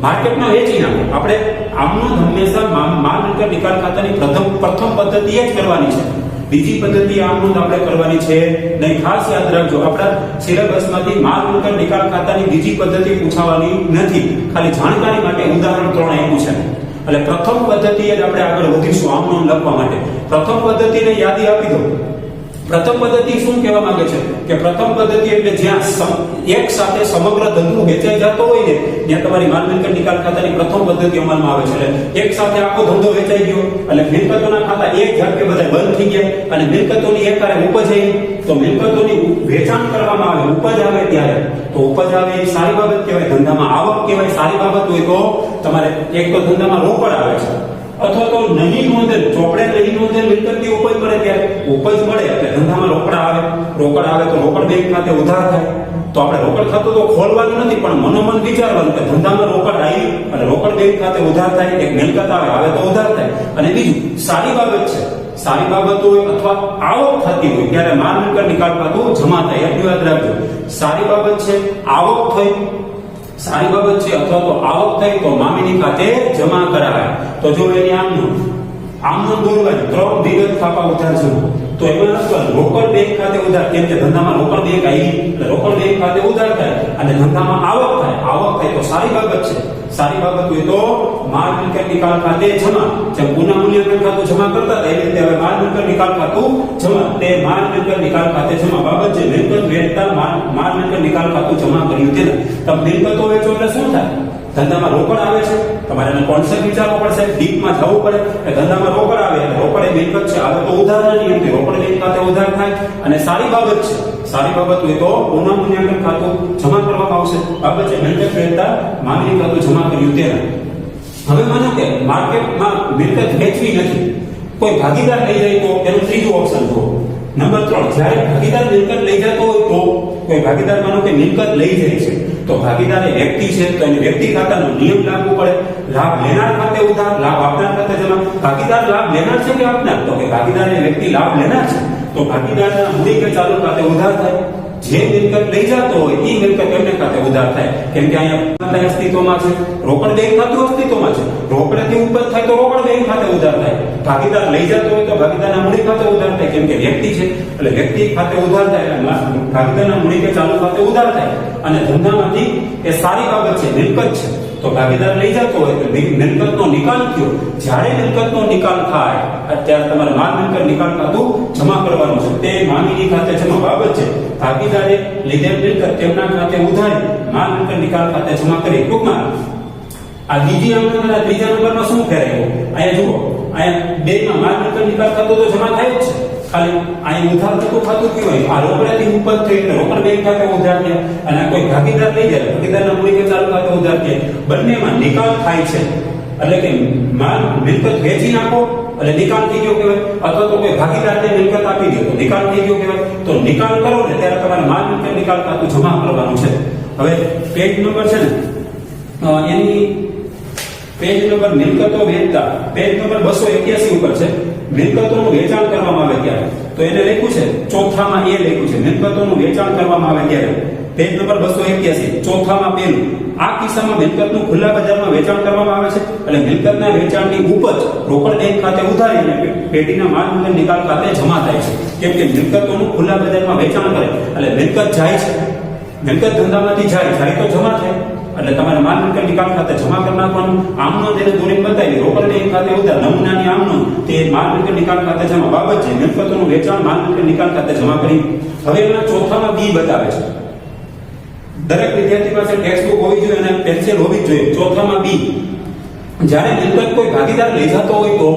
માર્કેટમાં વેચી નાખો. આપણે આમનો હંમેશા માલ મિલકત નિકાલ ખાતાની પ્રથમ પદ્ધતિ જ કરવાની છે. બીજી પદ્ધતિ આમનો આપણે કરવાની છે નહીં. ખાસ યાદ રાખજો, આપણા સિલેબસમાંથી માલ મિલકત નિકાલ ખાતાની બીજી પદ્ધતિ પૂછાવાની નથી. ખાલી જાણકારી માટે ઉદાહરણ 3 આપ્યું છે. એટલે પ્રથમ પદ્ધતિ જ આપણે આગળ વધીશું આમ નોંધ લખવા માટે. પ્રથમ પદ્ધતિને યાદી આપી દો. પ્રથમ પદ્ધતિ શું કહેવા માંગે છે કે પ્રથમ પદ્ધતિ એટલે જ્યાં એક સાથે સમગ્ર ધંધો વેચાઈ જતો હોય ને ત્યાં તમારી માલ મિલકત નિકાલ ખાતાની પ્રથમ પદ્ધતિ અમલમાં આવે છે. એટલે એક સાથે આખો ધંધો વેચાઈ ગયો એટલે મિલકતોના ખાતા એક ઝાટકે બધા બંધ થઈ ગયા અને મિલકતોની એકહારે ઉપજ આવી તો મિલકતોની વેચાણ કરવામાં આવે ઉપજ આવે ત્યારે તો ઉપજ આવે એ સારી બાબત કહેવાય. ધંધામાં આવક કહેવાય સારી બાબત હોય તો તમારે એક તો ધંધામાં રોકડ આવે છે અથવા તો નહીં નોંધેલ ચોપડે નહીં નોંધેલ મિલકતની ઉપજ મળે ત્યારે ઉપજ મળે એટલે ધંધામાં રોકડ આવે તો રોકડ બેંક ખાતે ઉધાર થાય તો આપણે રોકડ ખાતું તો ખોલવાનું નથી પણ મનોમન વિચારવાનું કે ધંધામાં રોકડ આવી અને રોકડ બેંક ખાતે ઉધાર થાય એક મિલકત આવે તો ઉધાર થાય. અને બીજું સારી બાબત છે સારી બાબત હોય અથવા આવક થતી હોય ત્યારે માલ મિલકત નિકાલ ખાતું જમા થાય. એટલું યાદ રાખજો સારી બાબત છે આવક થઈ સારી બાબત છે અથવા તો આવક થઈ તો મામીની ખાતે જમા કરાવાય. તો જો એની આમનો દોરવાની 3 વિગત ખાપા ઉધાર જમા તો એમાં રોકડ બેંક ખાતે ઉધાર કેમ કે ધંધામાં રોકડ બેંક આવી એટલે રોકડ બેંક ખાતે ઉધાર થાય અને ધંધામાં આવક થાય તો સારી બાબત છે. સારી બાબત હોય તો માલ મિલકત નિકાલ ખાતે જમા જેમ પુનઃ મૂલ્યાંકન ખાતું જમા કરતા હતા એ રીતે હવે માલ મિલકત નિકાલ ખાતું જમા તે માલ મિલકત નિકાલ ખાતે જમા બાબત છે. મિલકત વેચતા માલ મિલકત નિકાલ ખાતું જમા કર્યું છે. તમે મિલકતો વેચો એટલે શું થાય ધંધામાં રોકડ આવે છે તમારે એનો કોન્સેપ્ટ વિચારવો પડશે ડીપમાં જવું પડે કે ધંધામાં રોકડ આવે રોકડ એ મિલકત છે આવે તો ઉધારના નિયમથી રોકડ બેંક ખાતે ઉધાર થાય અને સારી બાબત છે સારી બાબત હોય તો પુનઃ મૂલ્યાંકન ખાતું જમા કરવામાં આવશે. બાબત છે મિલકત વેચતા માગણી ખાતું જમા કર્યું તેના. હવે માનો કે માર્કેટમાં મિલકત વેચવી નથી કોઈ ભાગીદાર લઈ જાય તો એનું ત્રીજું ઓપ્શન જુઓ. નંબર 3 જ્યારે ભાગીદાર મિલકત લઈ જતો હોય તો કોઈ ભાગીદાર માનો કે મિલકત લઈ જાય છે તો ભાગીદાર એ વ્યક્તિ છે તો એને વ્યક્તિ ખાતાનો નિયમ લાગુ પડે. લાભ લેનાર ખાતે ઉધાર લાભ આપનાર ખાતે જમા. ભાગીદાર લાભ લેનાર છે કે આપનાર તો કે ભાગીદાર એ વ્યક્તિ લાભ લેનાર છે તો ભાગીદારના મૂડી કે ચાલુ ખાતે ઉધાર થાય. જે મિલકત લઈ જતો હોય એ મિલકત એમને ખાતે ઉધાર થાય કેમ કે અહીંયા અસ્તિત્વમાં છે રોકડ બેંક ખાતું અસ્તિત્વમાં છે રોકડેથી ઉપજ થાય તો રોકડ બેંક ખાતે ઉધાર થાય. ભાગીદાર લઈ જતો હોય તો ભાગીદારના મૂડી ખાતે ઉધાર થાય કેમ કે વ્યક્તિ છે એટલે વ્યક્તિ ખાતે ઉધાર થાય એટલે ભાગીદારના મૂડી કે ચાલુ ખાતે ઉધાર થાય. અને ધંધામાંથી એ સારી બાબત છે મિલકત છે તો ભાગીદાર લઈ જતો હોય તો મિલકતનો નિકાલ થયો જ્યારે મિલકતનો નિકાલ થાય ત્યારે તમારે માલ મિલકત નિકાલ ખાતું જમા કરવાનું છે તે માગણી ખાતે જમા બાબત છે. ભાગીદારે લીધેલ મિલકત તેમના ખાતે ઉધારી માલ મિલકત નિકાલ ખાતે જમા કરી. ટૂંકમાં આ બીજી અંકના ત્રીજા નંબરમાં શું ફેરાયું અહીંયા જુઓ અહીંયા બેમાં માલ મિલકત નિકાલ ખાતું તો જમા થાય જ છે ખાલી અહીં ઉધાર થતું ખાતું કેવું હોય આ રોકડેથી ઉપજ થઈ એટલે રોકડ બેંક ખાતે ઉધાર થયા અને કોઈ ભાગીદાર લઈ જાય ભાગીદારના મૂડી કે ચાલુ ખાતે ઉધાર થયા બંનેમાં નિકાલ થાય છે એટલે કે માલ મિલકત વેચી નાખો એટલે નિકાલ થઈ ગયો કહેવાય અથવા તો કોઈ ભાગીદારને મિલકત આપી દો તો નિકાલ થઈ ગયો કહેવાય. તો નિકાલ કરો ને ત્યારે તમારે માલ મિલકત નિકાલ ખાતું જમા કરવાનું છે. હવે પેજ નંબર છે ને એની પેજ નંબર મિલકતો વેચતા પેજ નંબર 281 ઉપર છે. મિલકતોનું વેચાણ કરવામાં આવે ત્યારે તો એને લખ્યું છે ચોથામાં એ લખ્યું છે મિલકતોનું વેચાણ કરવામાં આવે ત્યારે પેજ નંબર 281 ચોથામાં પહેલું આ કિસ્સામાં મિલકતનું ખુલ્લા બજારમાં વેચાણ કરવામાં આવે છે એટલે મિલકતના વેચાણની ઉપજ રોકડ બેંક ખાતે ઉધારી અને પેઢીના માલ મિલકત નિકાલ ખાતે જમા થાય છે કેમ કે મિલકતોનું ખુલ્લા બજારમાં વેચાણ કરે એટલે મિલકત જાય છે મિલકત ધંધામાંથી જાય તો જમા થાય એટલે તમારે માલ મિલકત નિકાલ ખાતે જમા કરી નાખવાનું. આમનો તેને દોરીને બતાવી રોકડ બેંક ખાતે ઉધાર નમૂનાની આમનો તે માલ મિલકત નિકાલ ખાતે જમા બાબત છે મિલકતોનું વેચાણ માલ મિલકત નિકાલ ખાતે જમા કરી. હવે એના ચોથામાં બી બતાવે છે દરેક વિદ્યાર્થી પાસે ટેક્સ્ટબુક હોવી જોઈએ અને પેન્સિલ હોવી જોઈએ. ચોથામાં બી જ્યારે મિલકત કોઈ ભાગીદાર લઈ જતો હોય તો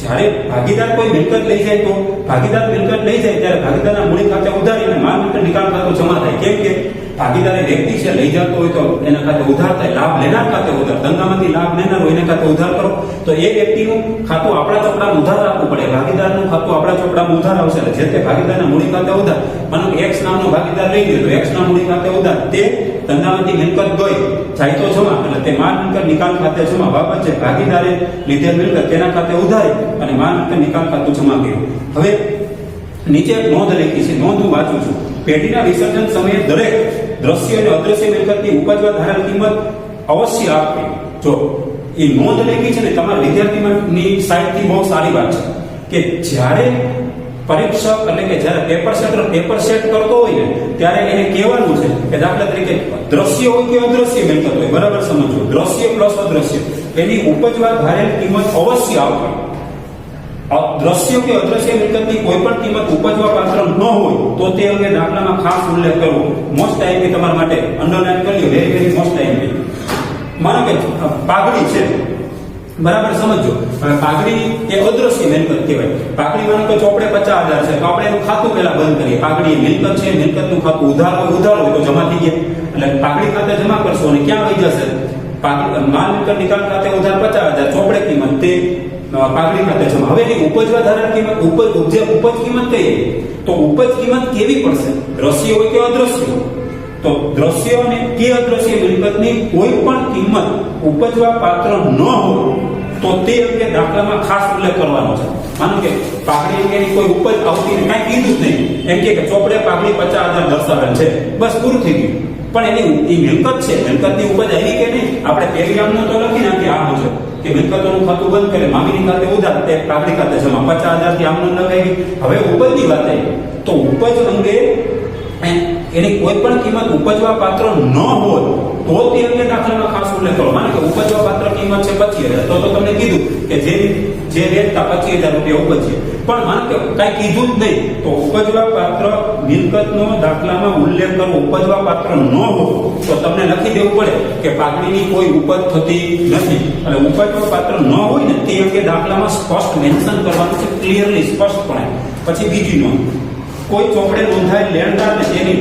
જ્યારે ભાગીદાર કોઈ મિલકત લઈ જાય તો ભાગીદાર મિલકત લઈ જાય ત્યારે ભાગીદારના મૂડી ખાતે ઉધારીને માલ મિલકત નિકાલ ખાતું જમા થાય કેમ કે ભાગીદાર વ્યક્તિ છે લઈ જતો હોય તો એના ખાતે ઉધાર થાય લાભ લેનાર ખાતે ઉધાર ધંધામાંથી લાભ લેનાર હોય એના ખાતે ઉધાર કરો તો એ વ્યક્તિનું ખાતું આપણા ચોપડામાં ઉધાર આપવું પડે ભાગીદારનું ખાતું આપણા ચોપડામાં ઉધાર આવશે એટલે જે તે ભાગીદારના મૂડી ખાતે ઉધાર માનો કે એક્સ નામનો ભાગીદાર લઈ ગયો તો એક્સ ના મૂડી ખાતે ઉધાર તે ધંધામાંથી મિલકત ગઈ જાય તો જમા એટલે તે માલ મિલકત નિકાલ ખાતે જમા બાબત છે ભાગીદારે લીધેલ મિલકત તેના ખાતે ઉધારી અને માલ મિલકત નિકાલ ખાતું જમા કર્યું. હવે નીચે એક નોંધ લખી છે નોંધ હું વાંચું છું. પેઢીના વિસર્જન સમયે દરેક દ્રશ્ય અને અદ્રશ્ય મિલકતની ઉપજવા ધારેલ કિંમત અવશ્ય આપવી. જો એ નોંધ લખી છે ને તમારા વિદ્યાર્થીની સાઈડથી બહુ સારી વાત છે કે જ્યારે પરીક્ષક એટલે કે જ્યારે પેપર સેટ કરતો હોય ને ત્યારે એને કહેવાનું છે કે દાખલા તરીકે દ્રશ્ય હોય કે અદ્રશ્ય મિલકત હોય બરાબર સમજો દ્રશ્ય પ્લસ અદ્રશ્ય એની ઉપજવા ધારેલ કિંમત અવશ્ય આપવી. દ્રશ્ય કે અદ્રશ્ય મિલકતની કોઈ પણ કિંમત ઉપજવા પાત્ર ન હોય તો તે અંગે દાખલામાં ખાસ ઉલ્લેખ કરવો. મોસ્ટ આઈએમપી તમારા માટે અંડરલાઈન કરી લો, વેરી વેરી મોસ્ટ આઈએમપી. માનો કે પાઘડી છે, બરાબર સમજો. હવે પાઘડી એ અદ્રશ્ય મિલકત કહેવાય. પાઘડી માનો કે ચોપડે 50,000 છે તો આપણે એનું ખાતું પહેલા બંધ કરીએ. પાઘડી એ મિલકત છે, મિલકતનું ખાતું ઉધાર હોય તો જમા થઈ ગયા, એટલે પાઘડી ખાતે જમા કરશો અને ક્યાં વહી જશે? માલ મિલકત નિકાલ ખાતે ઉધાર 50,000, ચોપડે કિંમત તે પાઘડી ખાતે જમા. હવે એની ઉપજવા ધારણ કિંમત ઉપજ કિંમત કહીએ તો ઉપજ કિંમત કેવી પડશે? દ્રશ્ય હોય કે અદ્રશ્ય? તો દ્રશ્ય અને કે અદ્રશ્ય મિલકતની કોઈ પણ કિંમત ઉપજવા પાત્ર ન હોય તો તે અંગે દાખલામાં ખાસ ઉલ્લેખ કરવાનો છે. માનો કે પાઘડી અંગેની કોઈ ઉપજ આવતી કાંઈ કીધું જ નહીં, એમ કે ચોપડે પાઘડી 50,000 દર્શાવેલ છે, બસ પૂરું થઈ ગયું. પણ એની મિલકત છે, મિલકતની ઉપજ આવી કે નહીં? આપણે પેલી આમનો તો લખી નાખીએ આ મુજબ કે મિલકતોનું ખાતું બંધ કરે, મામીની ખાતે ઉધાર, તે પાઘડી ખાતે જમા, 50,000 થી આમનો લખાઈ ગઈ. હવે ઉપજની વાત આવી તો ઉપજ અંગે એની કોઈ પણ કિંમત ઉપજવા પાત્ર ન હોય તો તે અંગે દાખલામાં ખાસ ઉલ્લેખ કરો. માનો કે ઉપજવા પાત્ર કિંમત છે 25,000, તો તમને કીધું કે જે વેચતા 25,000 રૂપિયા ઉપજ છે, પણ માનો કે કઈ કીધું જ નહીં તો ઉપજવા પાત્ર મિલકતનો દાખલામાં ઉલ્લેખ કરવો. ઉપજવા પાત્ર ન હોય તો તમને લખી દેવું પડે કે પાઘડીની કોઈ ઉપજ થતી નથી. એટલે ઉપજવા પાત્ર ન હોય ને તે અંગે દાખલામાં સ્પષ્ટ મેન્શન કરવાનું છે, ક્લિયરલી, સ્પષ્ટપણે. પછી બીજી નોંધ, કોઈ ચોપડે નોંધાયેલ લેણદારને તેની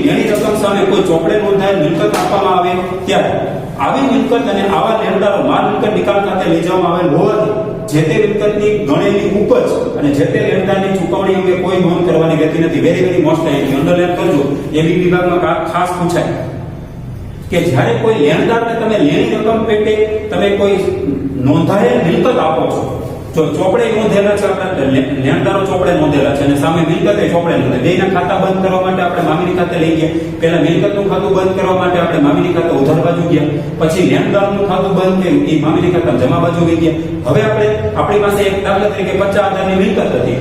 લેણી રકમ સામે કોઈ ચોપડે નોંધાયેલ મિલકત આપવામાં આવે ત્યારે આવી મિલકત અને આવા લેણદારો માલ મિલકત નિકાલ ખાતે લઈ જવામાં આવેલ હોવાથી જે તે મિલકતની ગણેલી ઉપજ અને જે તે લેણદારની ચૂકવણી અંગે કોઈ નોંધ કરવાની રહેતી નથી. Very very most IMP, underline કરજો. એબી વિભાગમાં ખાસ પૂછાય કે જ્યારે કોઈ લેણદારને તમે લેણી રકમ પેટે તમે કોઈ નોંધાયેલ મિલકત આપો છો, જો ચોપડે નોંધેલા છે, આપણે લેણદારો ચોપડે નોંધેલા છે અને સામે મિલકતે ચોપડે નોંધે, બેયના ખાતા બંધ કરવા માટે આપણે મામીની ખાતે લઈ ગયા. પહેલા મિલકતનું ખાતું બંધ કરવા માટે આપણે મામીની ખાતે ઉધાર બાજુ ગયા, પછી લેણદારનું ખાતું બંધ કર્યું, એ મામીની ખાતા જમા બાજુ ગઈ ગયા. હવે આપણી પાસે એક દાખલા તરીકે 50,000 ની મિલકત હતી,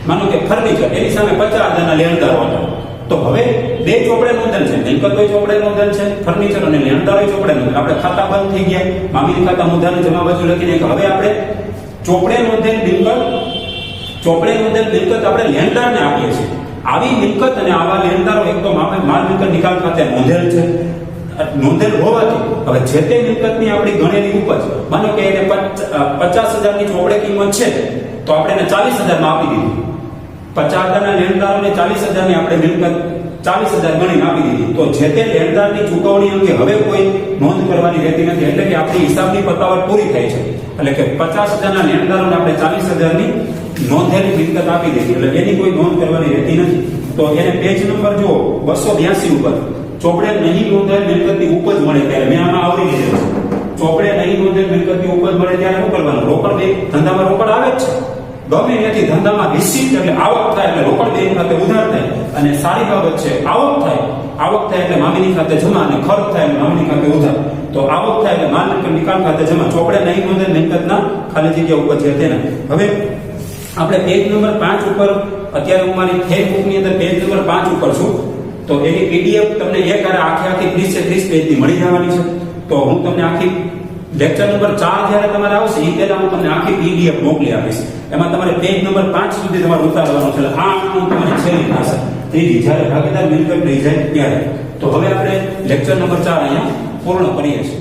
માનો કે ફર્નિચર, એની સામે 50,000 ના લેણદારો હતા. તો હવે બે ચોપડે નોંધેલ છે, મિલકતો ચોપડે નોંધેલ છે, ફર્નિચર અને લેણદારો ચોપડે નોંધેલ. આપણે ખાતા બંધ થઈ ગયા, મામીની ખાતા મુદ્દાને જમા બાજુ લખીને હવે આપણે ચોપડે નોંધેલ મિલકત આપણે લેણદારને આપીએ છીએ. આવી મિલકત અને આવા લેણદારો એક તો માલ મિલકત નિકાલ ખાતે નોંધેલ હોવાથી હવે જે તે મિલકતની આપણી ગણેલી ઉપજ, માનો કે એને 50,000 ની ચોપડે કિંમત છે તો આપણે એને 40,000 માં આપી દીધી. 50,000 ના લેણદારોને 40,000 ની આપણે મિલકત 40,000 ગણીને આપી દીધી. તો જે તે લેણદારની ચૂકવણી અંગે હવે કોઈ નોંધ કરવાની રહેતી નથી. એટલે કે આપણી હિસાબની પતાવટ પૂરી થાય છે. એટલે કે 50,000 ના લેણદારોને આપણે 40,000 ની નોંધેલી મિલકત આપી દીધી, એટલે એની કોઈ નોંધ કરવાની રહેતી નથી. તો એને પેજ નંબર જો 282 ઉપર ચોપડે નહીં નોંધાયેલ મિલકતની ઉપજ મળે ત્યારે મેં આમાં આવરી લીધેલું છે. ચોપડે નહીં નોંધાયેલ મિલકતની ઉપજ મળે ત્યારે શું કરવાનું? રોકડ બે ધંધામાં રોકડ આવે જ છે. ગમે ત્યાંથી ધંધામાં રિસીટ એટલે આવક થાય એટલે રોકડ બે ખાતે ઉધાર થાય. અને સારી બાબત છે, આવક થાય એટલે મામીની ખાતે જમા, અને ખર્ચ થાય એટલે મામીની ખાતે ઉધાર. તો આવક થાય એટલે માલ મિલકત નિકાલ ખાતે જમા. ચોપડે નહીં નોંધેલ મિલકતના ખાલી જગ્યા ઉપર છે તેના. હવે આપણે પેજ નંબર 5 ઉપર, અત્યારે હું મારી ફેસબુકની અંદર પેજ નંબર 5 ઉપર છું, તો એની પીડીએફ તમને એક આખી 30 પેજની મળી જવાની છે. તો હું તમને આખી લેક્ચર નંબર 4 જ્યારે તમારે આવશે એ પહેલા હું તમને આખી પીડીએફ મોકલી આપીશ. એમાં તમારે પેજ નંબર 5 સુધી તમારે ઉતારવાનું છે. આ તમારી છેલ્લી થશે, ત્રીજી, જ્યારે ભાગીદાર મિલકત લઈ જાય ત્યારે. તો હવે આપણે લેક્ચર નંબર 4 અહીંયા પૂર્ણ કરીએ છીએ.